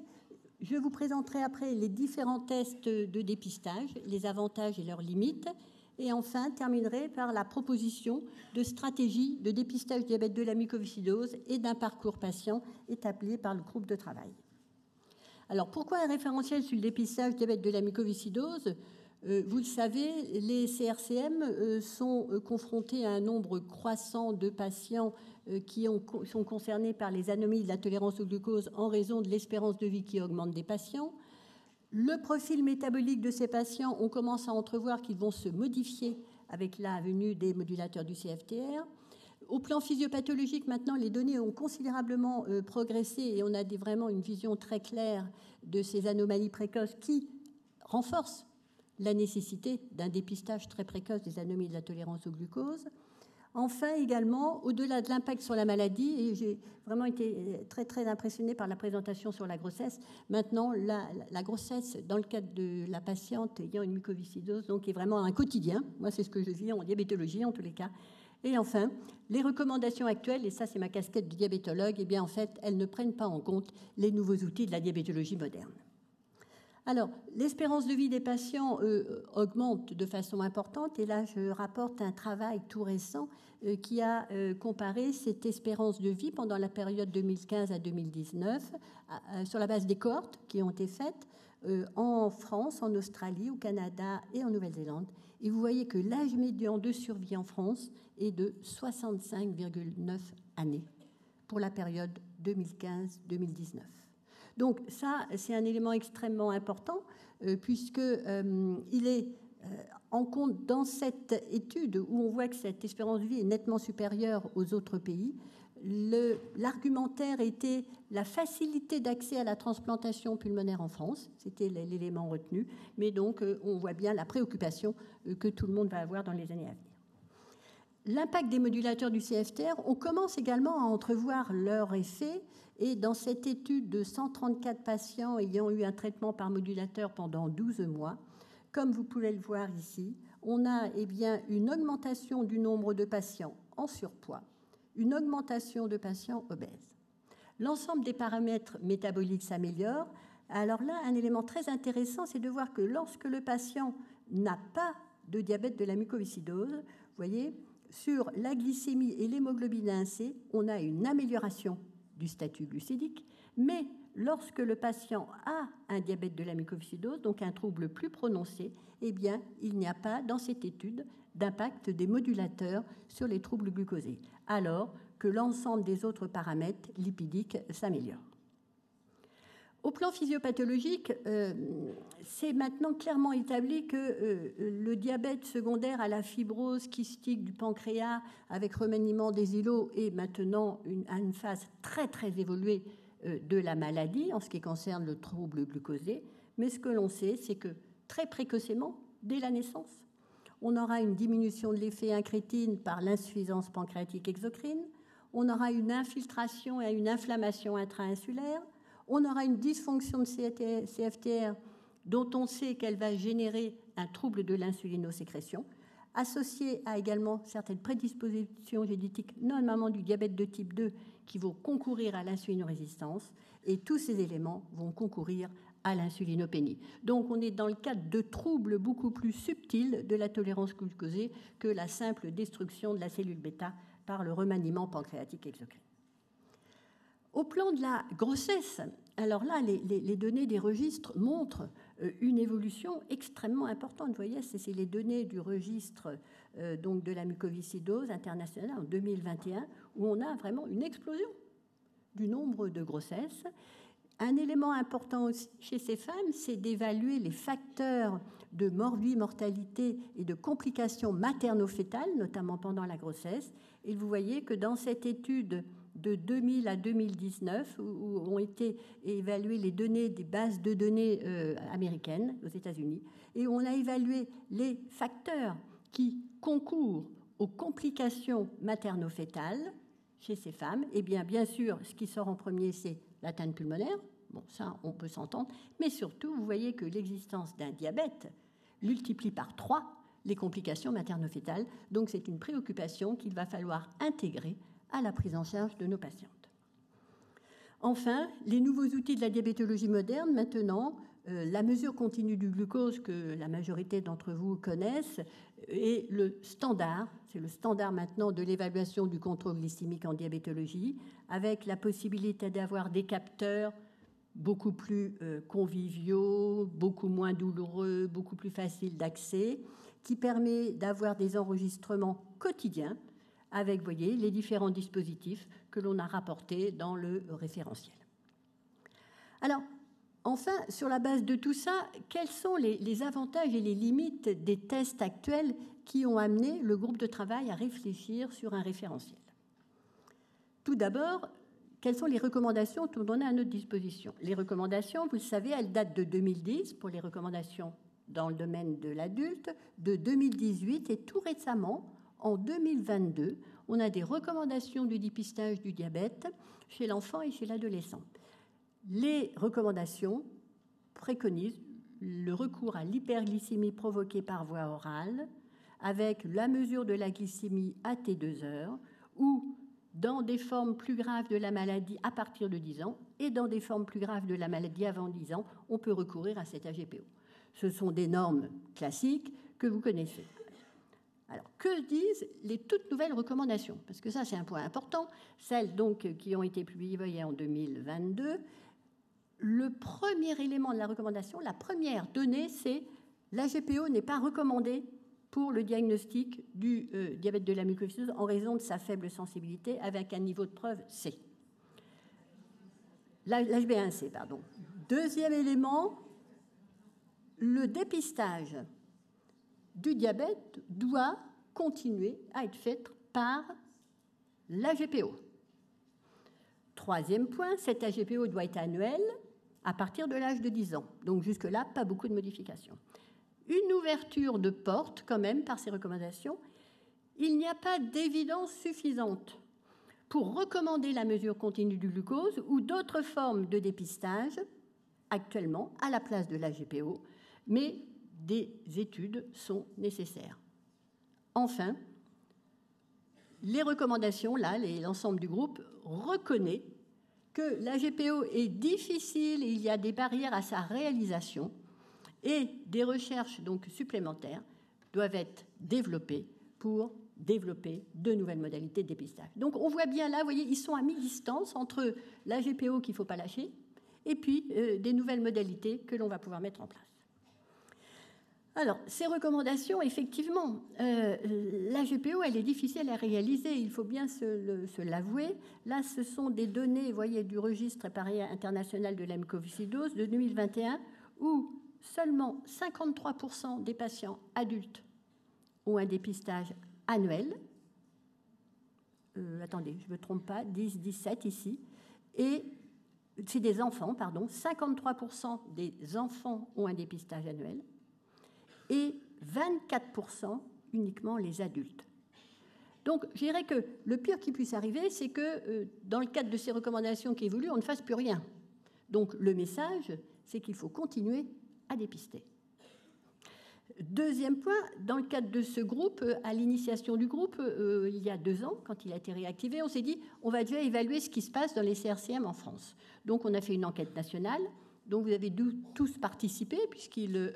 S11: Je vous présenterai après les différents tests de dépistage, les avantages et leurs limites. Et enfin, terminerai par la proposition de stratégie de dépistage du diabète de la mucoviscidose et d'un parcours patient établi par le groupe de travail. Alors, pourquoi un référentiel sur le dépistage du diabète de la mucoviscidose? Vous le savez, les CRCM sont confrontés à un nombre croissant de patients qui sont concernés par les anomalies de la tolérance au glucose en raison de l'espérance de vie qui augmente des patients. Le profil métabolique de ces patients, on commence à entrevoir qu'ils vont se modifier avec la venue des modulateurs du CFTR. Au plan physiopathologique, maintenant, les données ont considérablement progressé et on a vraiment une vision très claire de ces anomalies précoces qui renforcent la nécessité d'un dépistage très précoce des anomalies de la tolérance au glucose. Enfin, également, au-delà de l'impact sur la maladie, et j'ai vraiment été très, très impressionnée par la présentation sur la grossesse, maintenant, la grossesse, dans le cadre de la patiente ayant une mucoviscidose, donc, est vraiment un quotidien. Moi, c'est ce que je vis en diabétologie, en tous les cas. Et enfin, les recommandations actuelles, et ça, c'est ma casquette de diabétologue, eh bien, en fait, elles ne prennent pas en compte les nouveaux outils de la diabétologie moderne. Alors, l'espérance de vie des patients augmente de façon importante, et là, je rapporte un travail tout récent qui a comparé cette espérance de vie pendant la période 2015 à 2019 sur la base des cohortes qui ont été faites en France, en Australie, au Canada et en Nouvelle-Zélande. Et vous voyez que l'âge médian de survie en France est de 65,9 années pour la période 2015-2019. Donc ça, c'est un élément extrêmement important puisqu'il est en compte dans cette étude où on voit que cette espérance de vie est nettement supérieure aux autres pays. L'argumentaire était la facilité d'accès à la transplantation pulmonaire en France, c'était l'élément retenu, mais donc on voit bien la préoccupation que tout le monde va avoir dans les années à venir. L'impact des modulateurs du CFTR, on commence également à entrevoir leur effet, et dans cette étude de 134 patients ayant eu un traitement par modulateur pendant 12 mois, comme vous pouvez le voir ici, on a une augmentation du nombre de patients en surpoids, une augmentation de patients obèses. L'ensemble des paramètres métaboliques s'améliore. Alors là, un élément très intéressant, c'est de voir que lorsque le patient n'a pas de diabète de la mucoviscidose, vous voyez, sur la glycémie et l'hémoglobine A1C, on a une amélioration du statut glucidique, mais lorsque le patient a un diabète de la mucoviscidose, donc un trouble plus prononcé, eh bien, il n'y a pas dans cette étude d'impact des modulateurs sur les troubles glucosés, alors que l'ensemble des autres paramètres lipidiques s'améliorent. Au plan physiopathologique, c'est maintenant clairement établi que le diabète secondaire à la fibrose kystique du pancréas avec remaniement des îlots est maintenant à une phase très très évoluée de la maladie en ce qui concerne le trouble glucosé. Mais ce que l'on sait, c'est que très précocement, dès la naissance, on aura une diminution de l'effet incrétine par l'insuffisance pancréatique exocrine, on aura une infiltration et une inflammation intra-insulaire, on aura une dysfonction de CFTR dont on sait qu'elle va générer un trouble de l'insulinosécrétion, associé à également certaines prédispositions génétiques, notamment du diabète de type 2, qui vont concourir à l'insulinorésistance, et tous ces éléments vont concourir à l'insulinopénie. Donc on est dans le cadre de troubles beaucoup plus subtils de la tolérance glucosée que la simple destruction de la cellule bêta par le remaniement pancréatique exocrine. Au plan de la grossesse, alors là, les données des registres montrent une évolution extrêmement importante. Vous voyez, c'est les données du registre donc de la mucoviscidose internationale en 2021, où on a vraiment une explosion du nombre de grossesses. Un élément important aussi chez ces femmes, c'est d'évaluer les facteurs de mortalité et de complications materno-fétales, notamment pendant la grossesse. Et vous voyez que dans cette étude de 2000 à 2019, où ont été évaluées les données des bases de données américaines aux États-Unis, et où on a évalué les facteurs qui concourent aux complications materno-fétales chez ces femmes. Et bien sûr, ce qui sort en premier, c'est l'atteinte pulmonaire. Bon, ça, on peut s'entendre. Mais surtout, vous voyez que l'existence d'un diabète multiplie par 3 les complications materno-fétales. Donc, c'est une préoccupation qu'il va falloir intégrer à la prise en charge de nos patientes. Enfin, les nouveaux outils de la diabétologie moderne, maintenant, la mesure continue du glucose que la majorité d'entre vous connaissent est le standard, c'est le standard maintenant de l'évaluation du contrôle glycémique en diabétologie, avec la possibilité d'avoir des capteurs beaucoup plus conviviaux, beaucoup moins douloureux, beaucoup plus faciles d'accès, qui permet d'avoir des enregistrements quotidiens avec, vous voyez, les différents dispositifs que l'on a rapportés dans le référentiel. Alors, enfin, sur la base de tout ça, quels sont les avantages et les limites des tests actuels qui ont amené le groupe de travail à réfléchir sur un référentiel? Tout d'abord, quelles sont les recommandations que l'on a à notre disposition? Les recommandations, vous le savez, elles datent de 2010 pour les recommandations dans le domaine de l'adulte, de 2018 et tout récemment, en 2022, on a des recommandations du dépistage du diabète chez l'enfant et chez l'adolescent. Les recommandations préconisent le recours à l'hyperglycémie provoquée par voie orale avec la mesure de la glycémie à T2 heures ou dans des formes plus graves de la maladie à partir de 10 ans et dans des formes plus graves de la maladie avant 10 ans, on peut recourir à cet AGPO. Ce sont des normes classiques que vous connaissez. Alors, que disent les toutes nouvelles recommandations? Parce que ça, c'est un point important. Celles donc qui ont été publiées en 2022. Le premier élément de la recommandation, la première donnée, c'est l'AGPO n'est pas recommandé pour le diagnostic du diabète de la mucoviscidose en raison de sa faible sensibilité avec un niveau de preuve C. L'HbA1c, pardon. Deuxième élément, le dépistage du diabète doit continuer à être fait par l'AGPO. Troisième point, cet AGPO doit être annuel à partir de l'âge de 10 ans. Donc jusque-là, pas beaucoup de modifications. Une ouverture de porte quand même par ces recommandations. Il n'y a pas d'évidence suffisante pour recommander la mesure continue du glucose ou d'autres formes de dépistage actuellement à la place de l'AGPO, mais des études sont nécessaires. Enfin, les recommandations, là, l'ensemble du groupe reconnaît que la GPO est difficile, il y a des barrières à sa réalisation et des recherches donc supplémentaires doivent être développées pour développer de nouvelles modalités de dépistage. Donc on voit bien là, vous voyez, ils sont à mi-distance entre la GPO qu'il ne faut pas lâcher et puis des nouvelles modalités que l'on va pouvoir mettre en place. Alors, ces recommandations, effectivement, la GPO, elle est difficile à réaliser, il faut bien se l'avouer. Là, ce sont des données, vous voyez, du registre international de la mucoviscidose de 2021, où seulement 53% des patients adultes ont un dépistage annuel. Attendez, je ne me trompe pas, 17 ici. Et c'est des enfants, pardon, 53% des enfants ont un dépistage annuel. Et 24% uniquement les adultes. Donc, je dirais que le pire qui puisse arriver, c'est que dans le cadre de ces recommandations qui évoluent, on ne fasse plus rien. Donc, le message, c'est qu'il faut continuer à dépister. Deuxième point, dans le cadre de ce groupe, à l'initiation du groupe, il y a 2 ans, quand il a été réactivé, on s'est dit, on va déjà évaluer ce qui se passe dans les CRCM en France. Donc, on a fait une enquête nationale, dont vous avez tous participé, puisqu'il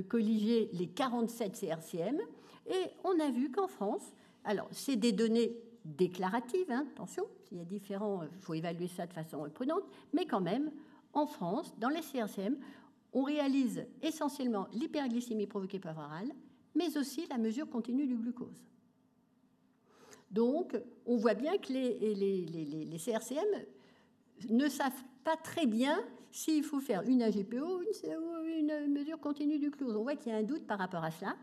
S11: colligeait les 47 CRCM. Et on a vu qu'en France, alors c'est des données déclaratives, hein, attention, il y a différents, il faut évaluer ça de façon prudente, mais quand même, en France, dans les CRCM, on réalise essentiellement l'hyperglycémie provoquée par orale, mais aussi la mesure continue du glucose. Donc, on voit bien que les CRCM ne savent pas très bien s'il faut faire une AGPO ou une mesure continue du glucose. On voit qu'il y a un doute par rapport à cela.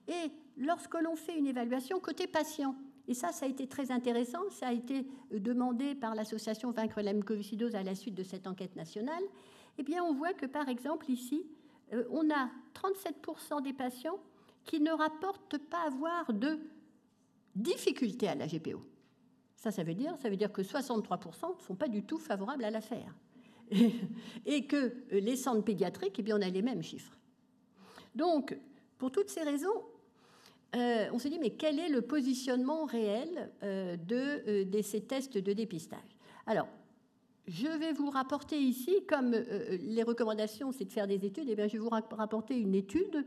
S11: Et lorsque l'on fait une évaluation côté patient, et ça a été très intéressant, ça a été demandé par l'association Vaincre la mucoviscidose à la suite de cette enquête nationale, eh bien on voit que par exemple ici, on a 37% des patients qui ne rapportent pas avoir de difficulté à la GPO. Ça veut dire que 63% ne sont pas du tout favorables à la faire. Et que les centres pédiatriques, eh bien, on a les mêmes chiffres. Donc, pour toutes ces raisons, on se dit, mais quel est le positionnement réel de ces tests de dépistage? Alors, je vais vous rapporter ici, comme les recommandations, c'est de faire des études, eh bien, je vais vous rapporter une étude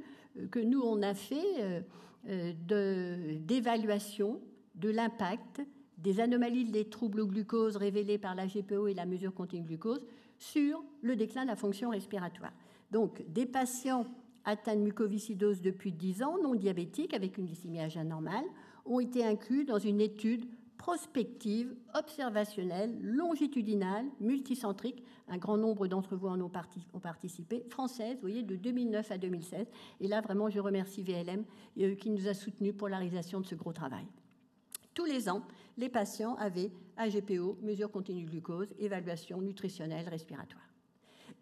S11: que nous, on a fait d'évaluation de l'impact des anomalies des troubles au glucose révélés par la GPO et la mesure continue de glucose sur le déclin de la fonction respiratoire. Donc, des patients atteints de mucoviscidose depuis 10 ans, non diabétiques, avec une glycémie à jeun normale, ont été inclus dans une étude prospective, observationnelle, longitudinale, multicentrique. Un grand nombre d'entre vous en ont participé, française, vous voyez, de 2009 à 2016. Et là, vraiment, je remercie VLM qui nous a soutenus pour la réalisation de ce gros travail. Tous les ans, les patients avaient AGPO, mesure continue de glucose, évaluation nutritionnelle, respiratoire.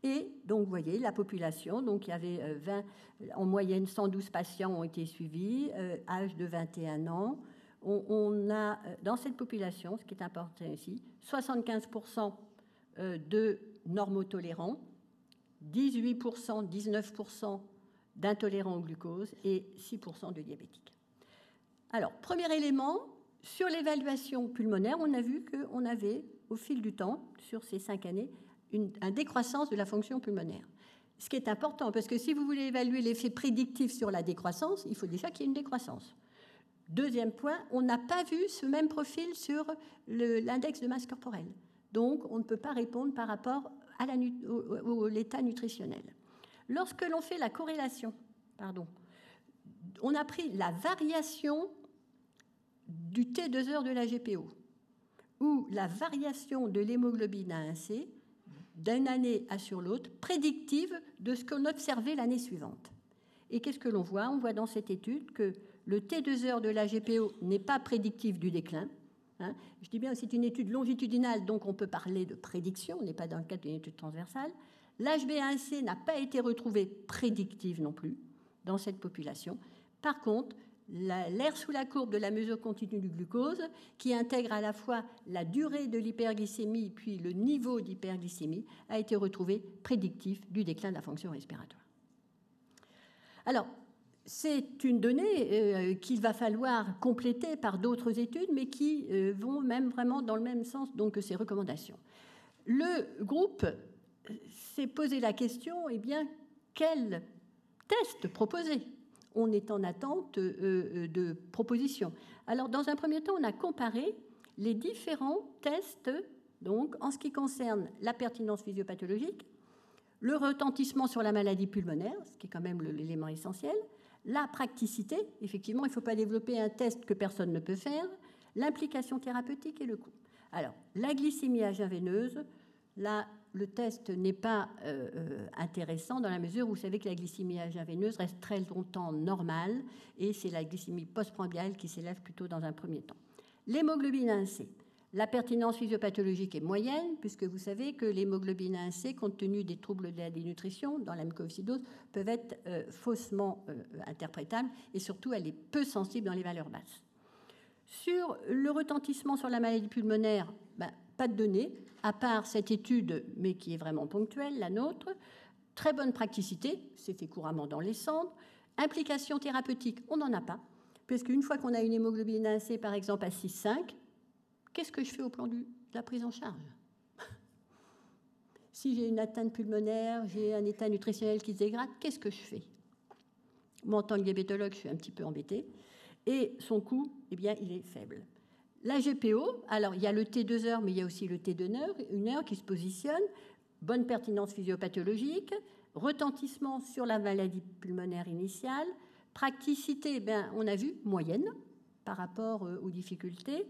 S11: Et donc, vous voyez, la population, donc il y avait en moyenne 112 patients ont été suivis, âge de 21 ans. On a, dans cette population, ce qui est important ici, 75% de normotolérants, 18%, 19% d'intolérants au glucose et 6% de diabétiques. Alors, premier élément, sur l'évaluation pulmonaire, on a vu qu'on avait, au fil du temps, sur ces 5 années, une décroissance de la fonction pulmonaire. Ce qui est important, parce que si vous voulez évaluer l'effet prédictif sur la décroissance, il faut déjà qu'il y ait une décroissance. Deuxième point, on n'a pas vu ce même profil sur l'index de masse corporelle. Donc, on ne peut pas répondre par rapport à l'état nutritionnel. Lorsque l'on fait la corrélation, on a pris la variation du T2 de la GPO ou la variation de l'hémoglobine A1C d'une année sur l'autre, prédictive de ce qu'on observait l'année suivante. Et qu'est-ce que l'on voit? On voit dans cette étude que le T2 de la GPO n'est pas prédictif du déclin. Hein. Je dis bien, c'est une étude longitudinale, donc on peut parler de prédiction, on n'est pas dans le cadre d'une étude transversale. L'HbA1c n'a pas été retrouvé prédictive non plus dans cette population. Par contre, l'air sous la courbe de la mesure continue du glucose, qui intègre à la fois la durée de l'hyperglycémie puis le niveau d'hyperglycémie, a été retrouvé prédictif du déclin de la fonction respiratoire. Alors, c'est une donnée qu'il va falloir compléter par d'autres études, mais qui vont même vraiment dans le même sens donc, que ces recommandations. Le groupe s'est posé la question, eh bien, quel test proposer? On est en attente de propositions. Alors, dans un premier temps, on a comparé les différents tests, donc, en ce qui concerne la pertinence physiopathologique, le retentissement sur la maladie pulmonaire, ce qui est quand même l'élément essentiel, la praticité, effectivement, il ne faut pas développer un test que personne ne peut faire, l'implication thérapeutique et le coût. Alors, la glycémie à jeun veineuse, là, le test n'est pas intéressant dans la mesure où vous savez que la glycémie à jeun veineuse reste très longtemps normale et c'est la glycémie postprandiale qui s'élève plutôt dans un premier temps. L'hémoglobine 1C. La pertinence physiopathologique est moyenne, puisque vous savez que l'hémoglobine 1C, compte tenu des troubles de la dénutrition dans la mucoviscidose, peuvent être faussement interprétables, et surtout, elle est peu sensible dans les valeurs basses. Sur le retentissement sur la maladie pulmonaire, pas de données, à part cette étude, mais qui est vraiment ponctuelle, la nôtre. Très bonne praticité, c'est fait couramment dans les centres. Implication thérapeutique, on n'en a pas, parce qu'une fois qu'on a une hémoglobine 1C, par exemple, à 6,5, qu'est-ce que je fais au plan de la prise en charge? Si j'ai une atteinte pulmonaire, j'ai un état nutritionnel qui se dégrade, qu'est-ce que je fais? Moi, en tant que diabétologue, je suis un petit peu embêtée. Et son coût, eh bien, il est faible. La GPO, alors il y a le T2 heures, mais il y a aussi le T2 heures, une heure qui se positionne. Bonne pertinence physiopathologique, retentissement sur la maladie pulmonaire initiale, praticité, on a vu, moyenne par rapport aux difficultés.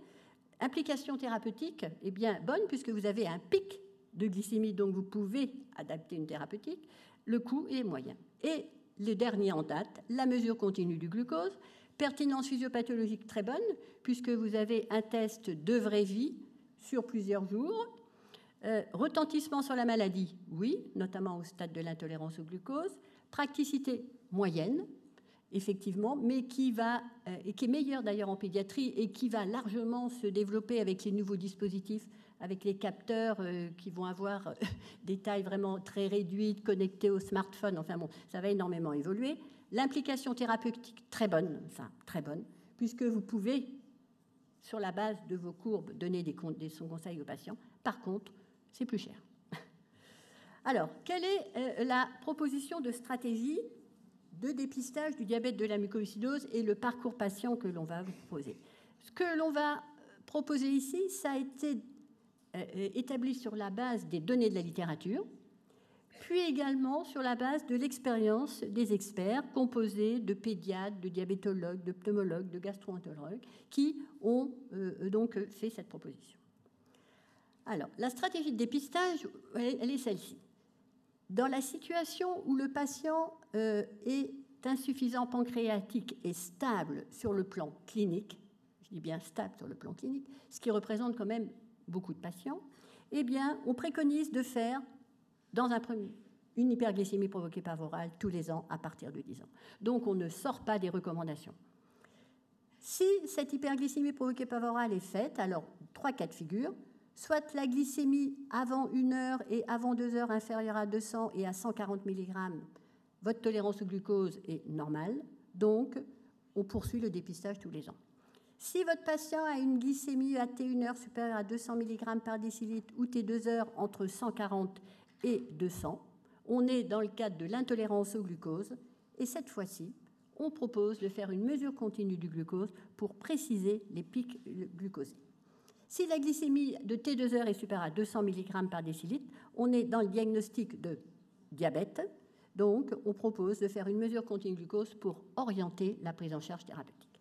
S11: Implication thérapeutique, eh bien, bonne, puisque vous avez un pic de glycémie, donc vous pouvez adapter une thérapeutique. Le coût est moyen. Et le dernier en date, la mesure continue du glucose. Pertinence physiopathologique très bonne, puisque vous avez un test de vraie vie sur plusieurs jours. Retentissement sur la maladie, oui, notamment au stade de l'intolérance au glucose. Praticité moyenne, effectivement, mais qui est meilleure d'ailleurs en pédiatrie et qui va largement se développer avec les nouveaux dispositifs, avec les capteurs qui vont avoir des tailles vraiment très réduites, connectées au smartphone. Enfin bon, ça va énormément évoluer. L'implication thérapeutique, très bonne, puisque vous pouvez, sur la base de vos courbes, donner des conseils aux patients. Par contre, c'est plus cher. Alors, quelle est la proposition de stratégie de dépistage du diabète de la mucoviscidose et le parcours patient que l'on va vous proposer? Ce que l'on va proposer ici, ça a été établi sur la base des données de la littérature, puis également sur la base de l'expérience des experts composés de pédiatres, de diabétologues, de pneumologues, de gastro-entérologues qui ont donc fait cette proposition. Alors, la stratégie de dépistage, elle est celle-ci. Dans la situation où le patient est insuffisant pancréatique et stable sur le plan clinique, je dis bien stable sur le plan clinique, ce qui représente quand même beaucoup de patients, eh bien, on préconise de faire dans un premier, une hyperglycémie provoquée par orale tous les ans à partir de 10 ans. Donc, on ne sort pas des recommandations. Si cette hyperglycémie provoquée par orale est faite, alors 3 cas de figure, soit la glycémie avant 1 heure et avant 2 heures inférieure à 200 et à 140 mg, votre tolérance au glucose est normale, donc on poursuit le dépistage tous les ans. Si votre patient a une glycémie à T1 heure supérieure à 200 mg par décilitre ou T2 heures entre 140 et 200, on est dans le cadre de l'intolérance au glucose et cette fois-ci, on propose de faire une mesure continue du glucose pour préciser les pics glucosés. Si la glycémie de T2 heures est supérieure à 200 mg par décilitre, on est dans le diagnostic de diabète, donc on propose de faire une mesure continue du glucose pour orienter la prise en charge thérapeutique.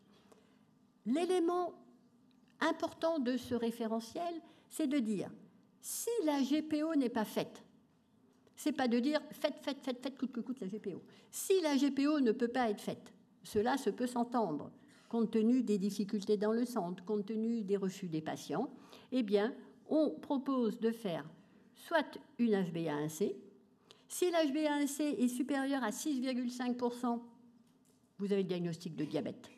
S11: L'élément important de ce référentiel, c'est de dire, si la GPO n'est pas faite, c'est pas de dire faites coûte que coûte la GPO. Si la GPO ne peut pas être faite, cela se peut s'entendre, compte tenu des difficultés dans le centre, compte tenu des refus des patients, eh bien, on propose de faire soit une HbA1c. Si l'HbA1c est supérieur à 6,5%, vous avez le diagnostic de diabète.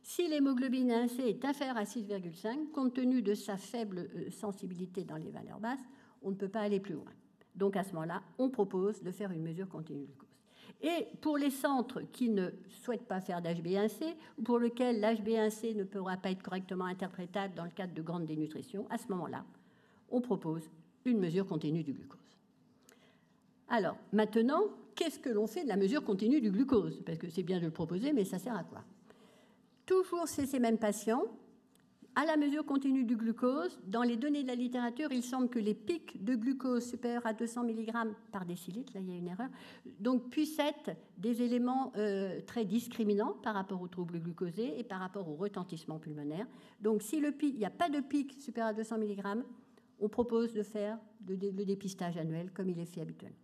S11: Si l'hémoglobine 1c est inférieure à 6,5, compte tenu de sa faible sensibilité dans les valeurs basses, on ne peut pas aller plus loin. Donc à ce moment-là, on propose de faire une mesure continue du glucose. Et pour les centres qui ne souhaitent pas faire d'HbA1c, ou pour lesquels l'HbA1c ne pourra pas être correctement interprétable dans le cadre de grande dénutrition, à ce moment-là, on propose une mesure continue du glucose. Alors, maintenant, qu'est-ce que l'on fait de la mesure continue du glucose? Parce que c'est bien de le proposer, mais ça sert à quoi? Toujours chez ces mêmes patients, à la mesure continue du glucose, dans les données de la littérature, il semble que les pics de glucose supérieurs à 200 mg par décilitre, là il y a une erreur, donc puissent être des éléments très discriminants par rapport aux troubles glucosés et par rapport au retentissement pulmonaire. Donc si il n'y a pas de pic supérieur à 200 mg, on propose de faire le dépistage annuel comme il est fait habituellement.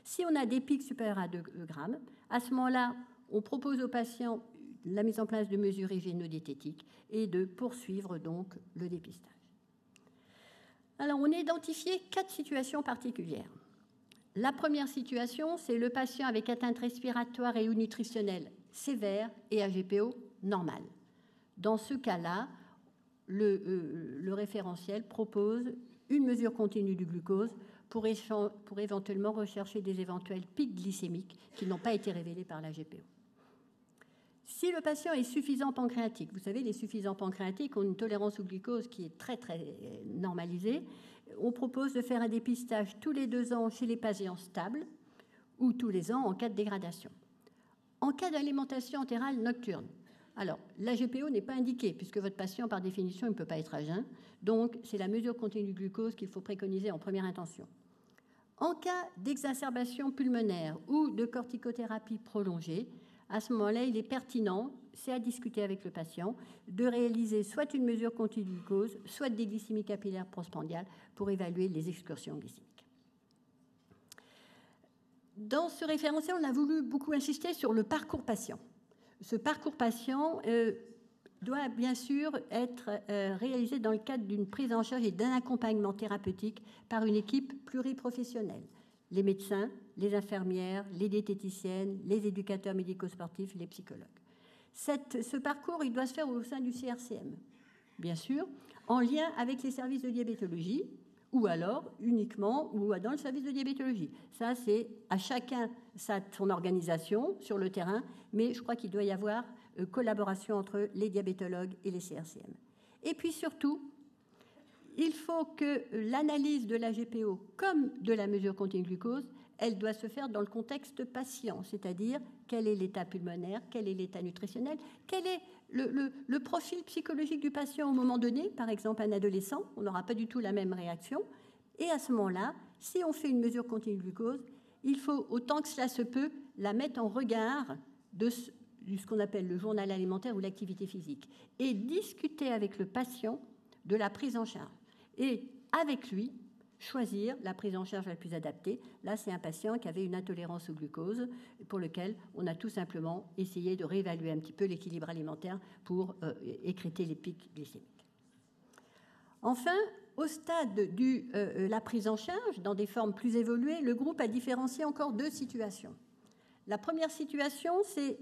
S11: Si on a des pics supérieurs à 2 grammes, à ce moment-là, on propose aux patients la mise en place de mesures hygiéno-diététiques et de poursuivre donc le dépistage. Alors, on a identifié 4 situations particulières. La première situation, c'est le patient avec atteinte respiratoire et ou nutritionnelle sévère et AGPO normal. Dans ce cas-là, le référentiel propose une mesure continue du glucose pour éventuellement rechercher des éventuels pics glycémiques qui n'ont pas été révélés par la GPO. Si le patient est suffisant pancréatique, vous savez, les suffisants pancréatiques ont une tolérance au glucose qui est très, très normalisée, on propose de faire un dépistage tous les 2 ans chez les patients stables ou tous les ans en cas de dégradation. En cas d'alimentation entérale nocturne, alors la GPO n'est pas indiquée puisque votre patient, par définition, il ne peut pas être à jeun, donc c'est la mesure continue du glucose qu'il faut préconiser en première intention. En cas d'exacerbation pulmonaire ou de corticothérapie prolongée, à ce moment-là, il est pertinent, c'est à discuter avec le patient, de réaliser soit une mesure continue du glucose, soit des glycémies capillaires postprandiales pour évaluer les excursions glycémiques. Dans ce référentiel, on a voulu beaucoup insister sur le parcours patient. Ce parcours patient doit bien sûr être réalisé dans le cadre d'une prise en charge et d'un accompagnement thérapeutique par une équipe pluriprofessionnelle. Les médecins, les infirmières, les diététiciennes, les éducateurs médico-sportifs, les psychologues. Ce parcours, il doit se faire au sein du CRCM, bien sûr, en lien avec les services de diabétologie, ou alors uniquement ou dans le service de diabétologie. Ça, c'est à chacun son organisation sur le terrain, mais je crois qu'il doit y avoir collaboration entre les diabétologues et les CRCM. Et puis surtout, il faut que l'analyse de la GPO comme de la mesure continue de glucose, elle doit se faire dans le contexte patient, c'est-à-dire quel est l'état pulmonaire, quel est l'état nutritionnel, quel est le profil psychologique du patient au moment donné, par exemple un adolescent, on n'aura pas du tout la même réaction. Et à ce moment-là, si on fait une mesure continue de glucose, il faut, autant que cela se peut, la mettre en regard de ce qu'on appelle le journal alimentaire ou l'activité physique, et discuter avec le patient de la prise en charge. Et avec lui, choisir la prise en charge la plus adaptée. Là, c'est un patient qui avait une intolérance au glucose, pour lequel on a tout simplement essayé de réévaluer un petit peu l'équilibre alimentaire pour écrêter les pics glycémiques. Enfin, au stade de la prise en charge, dans des formes plus évoluées, le groupe a différencié encore 2 situations. La première situation, c'est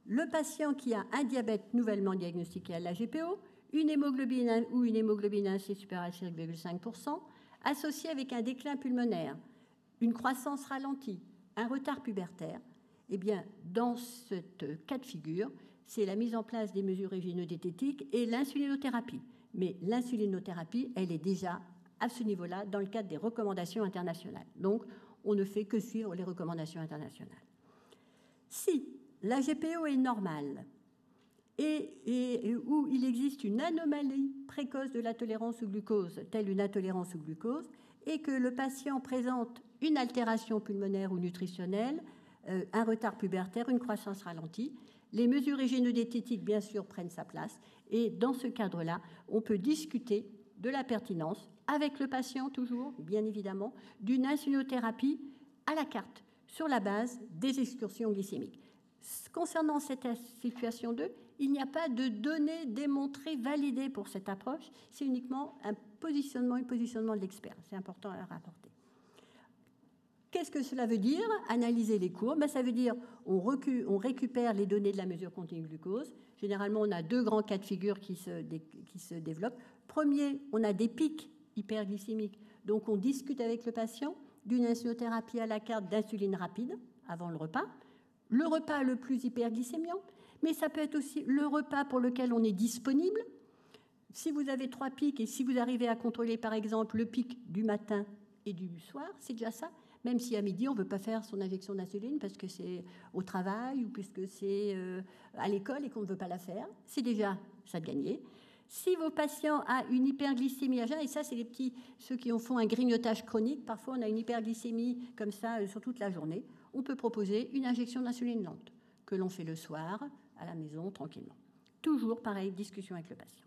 S11: le patient qui a un diabète nouvellement diagnostiqué à la GPO, une hémoglobine A1C supérieure à 5,5%, associée avec un déclin pulmonaire, une croissance ralentie, un retard pubertaire. Eh bien, dans ce cas de figure, c'est la mise en place des mesures hygiéno-diététiques et l'insulinothérapie. Mais l'insulinothérapie, elle est déjà à ce niveau-là dans le cadre des recommandations internationales. Donc, on ne fait que suivre les recommandations internationales. Si la GPO est normale et où il existe une anomalie précoce de la tolérance au glucose, telle une intolérance au glucose, et que le patient présente une altération pulmonaire ou nutritionnelle, un retard pubertaire, une croissance ralentie, les mesures hygiéno-diététiques, bien sûr, prennent sa place. Et dans ce cadre-là, on peut discuter de la pertinence, avec le patient toujours, bien évidemment, d'une insulinothérapie à la carte, sur la base des excursions glycémiques. Concernant cette situation 2, il n'y a pas de données démontrées, validées pour cette approche. C'est uniquement un positionnement de l'expert. C'est important à rapporter. Qu'est-ce que cela veut dire? Analyser les courbes. Ça veut dire on récupère les données de la mesure continue de glucose. Généralement, on a 2 grands cas de figure qui se développent. Premier, on a des pics hyperglycémiques. Donc, on discute avec le patient d'une insulinothérapie à la carte d'insuline rapide avant le repas. le repas le plus hyperglycémiant, mais ça peut être aussi le repas pour lequel on est disponible. Si vous avez 3 pics et si vous arrivez à contrôler par exemple le pic du matin et du soir, c'est déjà ça. Même si à midi on ne veut pas faire son injection d'insuline parce que c'est au travail ou puisque c'est à l'école et qu'on ne veut pas la faire, c'est déjà ça de gagner. Si vos patients ont une hyperglycémie à jeun, et ça c'est ceux qui font un grignotage chronique, parfois on a une hyperglycémie comme ça sur toute la journée, on peut proposer une injection d'insuline lente que l'on fait le soir à la maison tranquillement. Toujours pareil, discussion avec le patient.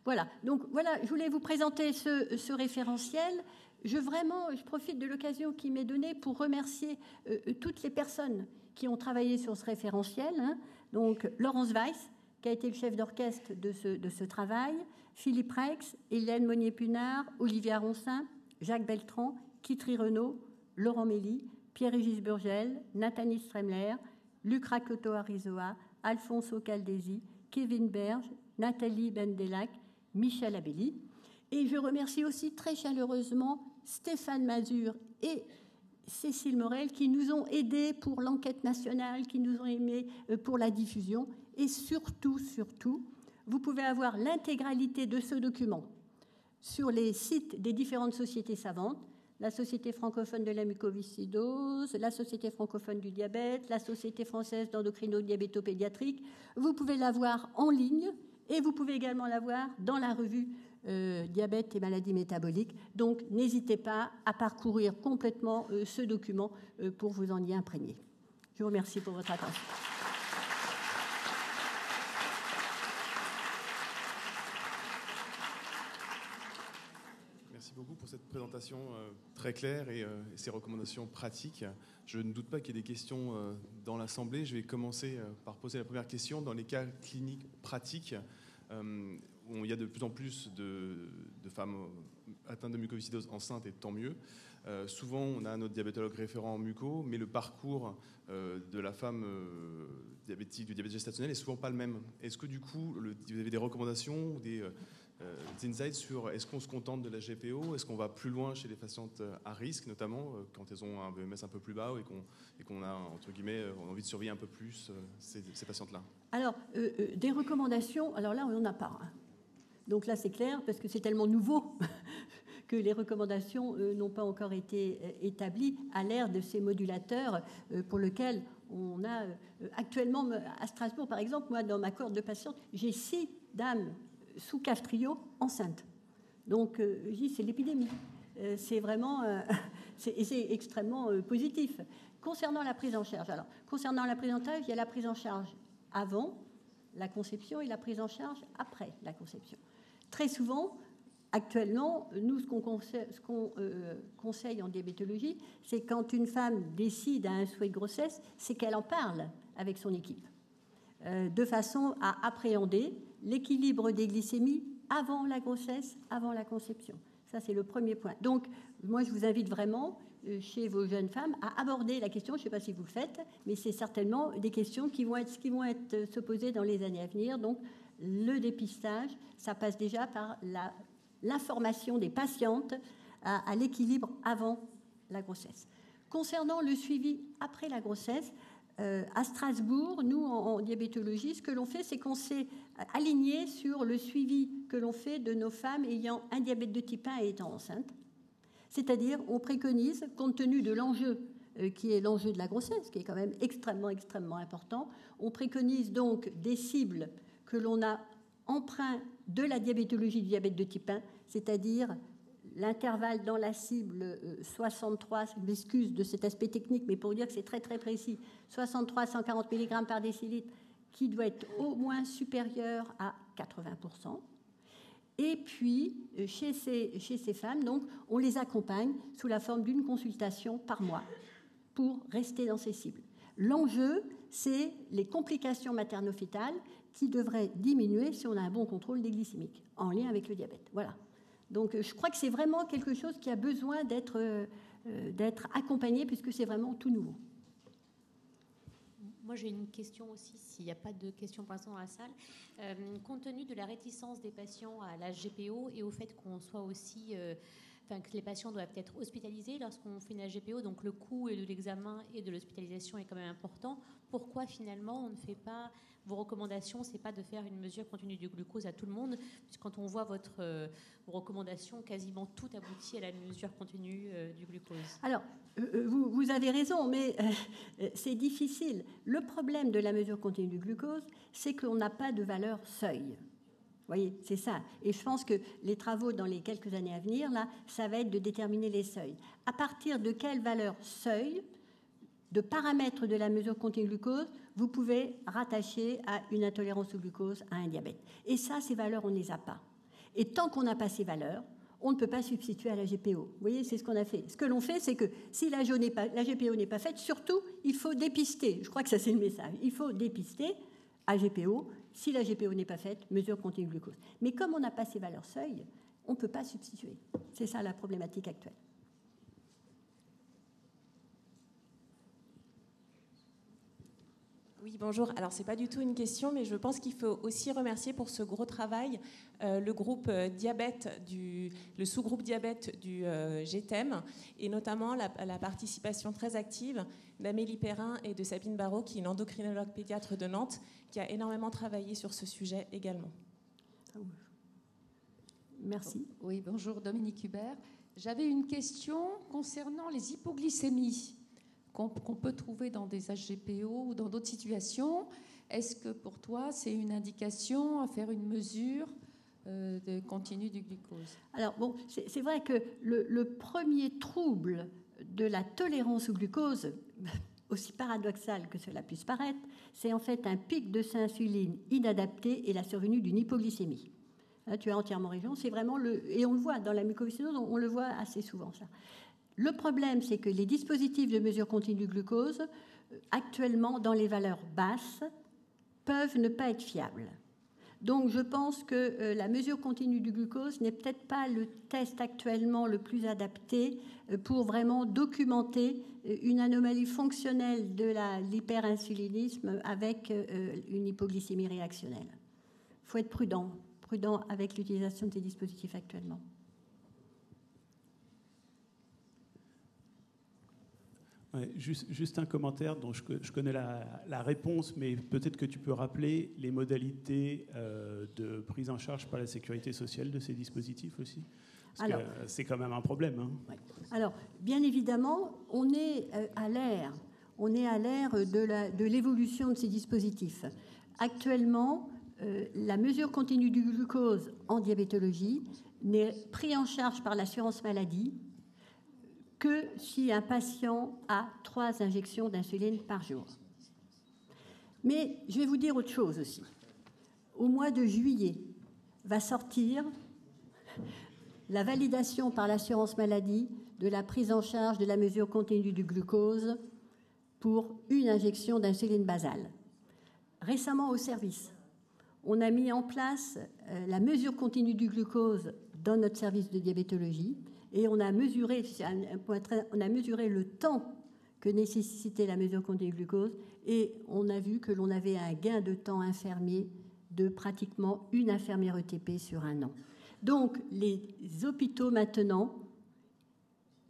S11: Voilà, donc voilà, je voulais vous présenter ce référentiel. Je profite de l'occasion qui m'est donnée pour remercier toutes les personnes qui ont travaillé sur ce référentiel. Donc Laurence Weiss, qui a été le chef d'orchestre de ce travail, Philippe Rex, Hélène Monnier-Punard, Olivia Roncin, Jacques Beltran, Kitry Renaud, Laurent Mély, Pierre-Régis Burgel, Nathalie Stremler, Luc Rakoto-Arizoa, Alfonso Caldesi, Kevin Berge, Nathalie Bendelac, Michel Abelli. Et je remercie aussi très chaleureusement Stéphane Mazur et Cécile Morel qui nous ont aidés pour l'enquête nationale, qui nous ont aidés pour la diffusion. Et surtout, vous pouvez avoir l'intégralité de ce document sur les sites des différentes sociétés savantes, la Société francophone de la mucoviscidose, la Société francophone du diabète, la Société française d'endocrino-diabéto-pédiatrique. Vous pouvez l'avoir en ligne et vous pouvez également l'avoir dans la revue Diabète et maladies métaboliques. Donc, n'hésitez pas à parcourir complètement ce document pour vous en y imprégner. Je vous remercie pour votre attention.
S4: Merci beaucoup pour cette présentation très claire et ces recommandations pratiques. Je ne doute pas qu'il y ait des questions dans l'Assemblée. Je vais commencer par poser la première question. Dans les cas cliniques pratiques, où il y a de plus en plus de femmes atteintes de mucoviscidose enceintes, et tant mieux. Souvent, on a notre diabétologue référent en muco, mais le parcours de la femme diabétique, du diabète gestationnel, est souvent pas le même. Est-ce que du coup, vous avez des recommandations ou des insights sur est-ce qu'on se contente de la GPO, est-ce qu'on va plus loin chez les patientes à risque, notamment quand elles ont un VMS un peu plus bas et qu'on a, entre guillemets, envie de surveiller un peu plus ces patientes-là? Alors,
S11: des recommandations, alors là, on n'en a pas. Donc là, c'est clair, parce que c'est tellement nouveau que les recommandations n'ont pas encore été établies à l'ère de ces modulateurs pour lesquels on a actuellement, à Strasbourg, par exemple, moi, dans ma cohorte de patientes, j'ai 6 dames sous Kaftrio enceintes. Donc, je dis, c'est l'épidémie. C'est vraiment, c'est extrêmement positif. Concernant la prise en charge, alors, concernant la prise en charge, il y a la prise en charge avant la conception et la prise en charge après la conception. Très souvent, actuellement, nous, ce qu'on conseille en diabétologie, c'est quand une femme décide à un souhait de grossesse, c'est qu'elle en parle avec son équipe, de façon à appréhender l'équilibre des glycémies avant la grossesse, avant la conception. Ça, c'est le premier point. Donc, moi, je vous invite vraiment, chez vos jeunes femmes, à aborder la question, je ne sais pas si vous le faites, mais c'est certainement des questions qui vont être se poser dans les années à venir. Donc, le dépistage, ça passe déjà par l'information des patientes à l'équilibre avant la grossesse. Concernant le suivi après la grossesse, à Strasbourg, nous, en diabétologie, ce que l'on fait, c'est qu'on s'est aligné sur le suivi que l'on fait de nos femmes ayant un diabète de type 1 et étant enceintes. C'est-à-dire, on préconise, compte tenu de l'enjeu qui est l'enjeu de la grossesse, qui est quand même extrêmement important, on préconise donc des cibles que l'on a empreintes de la diabétologie du diabète de type 1, c'est-à-dire l'intervalle dans la cible 63, je m'excuse de cet aspect technique, mais pour dire que c'est très très précis, 63 à 140 mg par décilitre, qui doit être au moins supérieur à 80%. Et puis, chez ces femmes, donc, on les accompagne sous la forme d'une consultation par mois pour rester dans ces cibles. L'enjeu, c'est les complications materno-fétales qui devraient diminuer si on a un bon contrôle des glycémiques en lien avec le diabète. Voilà. Donc, je crois que c'est vraiment quelque chose qui a besoin d'être accompagné puisque c'est vraiment tout nouveau.
S3: Moi, j'ai une question aussi, s'il n'y a pas de questions pour l'instant dans la salle. Compte tenu de la réticence des patients à la GPO et au fait qu'on soit aussi que les patients doivent être hospitalisés lorsqu'on fait une HGPO, donc le coût de l'examen et de l'hospitalisation est quand même important. Pourquoi finalement on ne fait pas, vos recommandations, c'est pas de faire une mesure continue du glucose à tout le monde, puisque quand on voit vos recommandations, quasiment tout aboutit à la mesure continue du glucose.
S11: Alors, vous avez raison, mais c'est difficile. Le problème de la mesure continue du glucose, c'est qu'on n'a pas de valeur seuil. Vous voyez, c'est ça. Et je pense que les travaux dans les quelques années à venir, là, ça va être de déterminer les seuils. À partir de quelle valeur seuil, de paramètres de la mesure continue du glucose, vous pouvez rattacher à une intolérance au glucose, à un diabète. Et ça, ces valeurs, on ne les a pas. Et tant qu'on n'a pas ces valeurs, on ne peut pas substituer à la GPO. Vous voyez, c'est ce qu'on a fait. Ce que l'on fait, c'est que si la GPO n'est pas faite, surtout, il faut dépister. Je crois que ça, c'est le message. Il faut dépister à GPO. Si la GPO n'est pas faite, mesure continue de glucose. Mais comme on n'a pas ces valeurs seuil, on ne peut pas substituer. C'est ça la problématique actuelle.
S8: Oui, bonjour. Alors, ce n'est pas du tout une question, mais je pense qu'il faut aussi remercier pour ce gros travail le groupe diabète, le sous-groupe diabète du GTEM, et notamment la participation très active d'Amélie Perrin et de Sabine Barrault, qui est une endocrinologue pédiatre de Nantes, qui a énormément travaillé sur ce sujet également.
S11: Merci.
S12: Oui, bonjour Dominique Hubert. J'avais une question concernant les hypoglycémies qu'on peut trouver dans des HGPO ou dans d'autres situations. Est-ce que pour toi, c'est une indication à faire une mesure de continu du glucose?
S11: Alors, bon, c'est vrai que le premier trouble de la tolérance au glucose, aussi paradoxal que cela puisse paraître, c'est en fait un pic de insuline inadapté et la survenue d'une hypoglycémie. Là, tu as entièrement raison, c'est vraiment et on le voit dans la mucoviscidose, on le voit assez souvent, ça. Le problème, c'est que les dispositifs de mesure continue du glucose, actuellement, dans les valeurs basses, peuvent ne pas être fiables. Donc, je pense que la mesure continue du glucose n'est peut-être pas le test actuellement le plus adapté pour vraiment documenter une anomalie fonctionnelle de l'hyperinsulinisme avec une hypoglycémie réactionnelle. Il faut être prudent avec l'utilisation de ces dispositifs actuellement.
S9: Ouais, juste un commentaire dont je connais la réponse, mais peut-être que tu peux rappeler les modalités de prise en charge par la sécurité sociale de ces dispositifs aussi, parce que c'est quand même un problème. Hein.
S11: Ouais. Alors, bien évidemment, on est à l'ère de l'évolution de ces dispositifs. Actuellement, la mesure continue du glucose en diabétologie n'est prise en charge par l'assurance maladie que si un patient a 3 injections d'insuline par jour. Mais je vais vous dire autre chose aussi. Au mois de juillet va sortir la validation par l'assurance maladie de la prise en charge de la mesure continue du glucose pour une injection d'insuline basale. Récemment au service, on a mis en place la mesure continue du glucose dans notre service de diabétologie. Et on a mesuré le temps que nécessitait la mesure continue du glucose et on a vu que l'on avait un gain de temps infirmier de pratiquement une infirmière ETP sur un an. Donc, les hôpitaux maintenant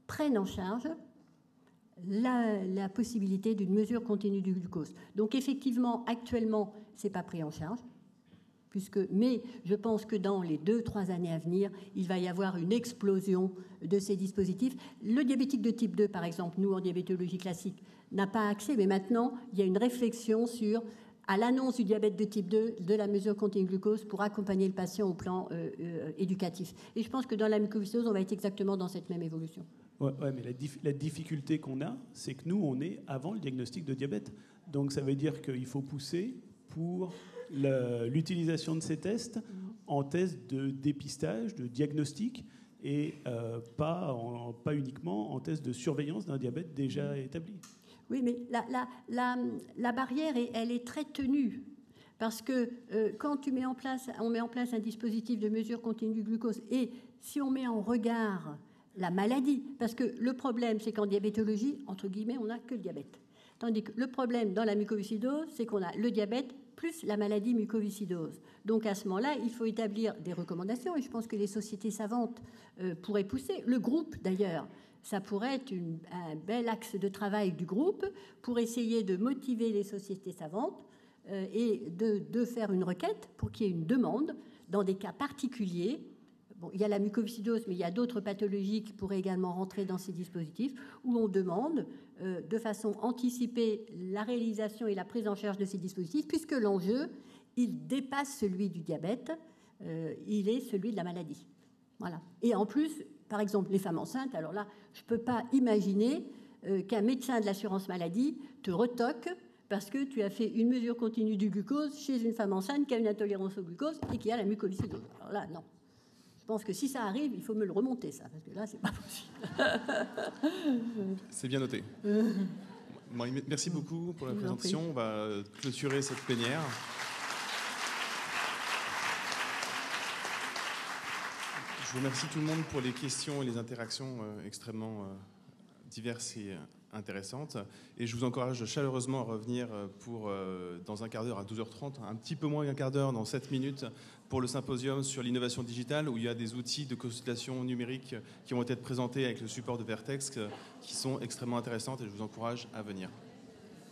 S11: prennent en charge la possibilité d'une mesure continue du glucose. Donc, effectivement, actuellement, ce n'est pas pris en charge. Mais je pense que dans les 2-3 années à venir, il va y avoir une explosion de ces dispositifs. Le diabétique de type 2, par exemple, nous, en diabétologie classique, n'a pas accès, mais maintenant, il y a une réflexion sur, à l'annonce du diabète de type 2, de la mesure continue de glucose pour accompagner le patient au plan éducatif. Et je pense que dans la mucoviscidose, on va être exactement dans cette même évolution.
S9: Ouais, mais la difficulté qu'on a, c'est que nous, on est avant le diagnostic de diabète. Donc, ça veut dire qu'il faut pousser pour l'utilisation de ces tests en tests de dépistage, de diagnostic, et pas uniquement en tests de surveillance d'un diabète déjà établi.
S11: Oui, mais la barrière, elle est très tenue. Parce que quand on met en place un dispositif de mesure continue du glucose, et si on met en regard la maladie, parce que le problème, c'est qu'en diabétologie, entre guillemets, on n'a que le diabète. Tandis que le problème dans la mucoviscidose, c'est qu'on a le diabète plus la maladie mucoviscidose. Donc à ce moment-là, il faut établir des recommandations et je pense que les sociétés savantes pourraient pousser. Le groupe d'ailleurs, ça pourrait être un bel axe de travail du groupe pour essayer de motiver les sociétés savantes et de faire une requête pour qu'il y ait une demande dans des cas particuliers. Bon, il y a la mucoviscidose, mais il y a d'autres pathologies qui pourraient également rentrer dans ces dispositifs, où on demande de façon anticipée la réalisation et la prise en charge de ces dispositifs, puisque l'enjeu, il dépasse celui du diabète, il est celui de la maladie. Voilà. Et en plus, par exemple, les femmes enceintes, alors là, je ne peux pas imaginer qu'un médecin de l'assurance maladie te retoque parce que tu as fait une mesure continue du glucose chez une femme enceinte qui a une intolérance au glucose et qui a la mucoviscidose. Alors là, non. Je pense que si ça arrive, il faut me le remonter, ça, parce que là, c'est pas possible.
S4: C'est bien noté. Bon, merci beaucoup pour la présentation. On va clôturer cette plénière. Je vous remercie tout le monde pour les questions et les interactions extrêmement diverses et intéressantes. Et je vous encourage chaleureusement à revenir dans un quart d'heure à 12h30, un petit peu moins qu'un quart d'heure, dans 7 minutes, pour le symposium sur l'innovation digitale, où il y a des outils de consultation numérique qui vont être présentés avec le support de Vertex, qui sont extrêmement intéressants et je vous encourage à venir.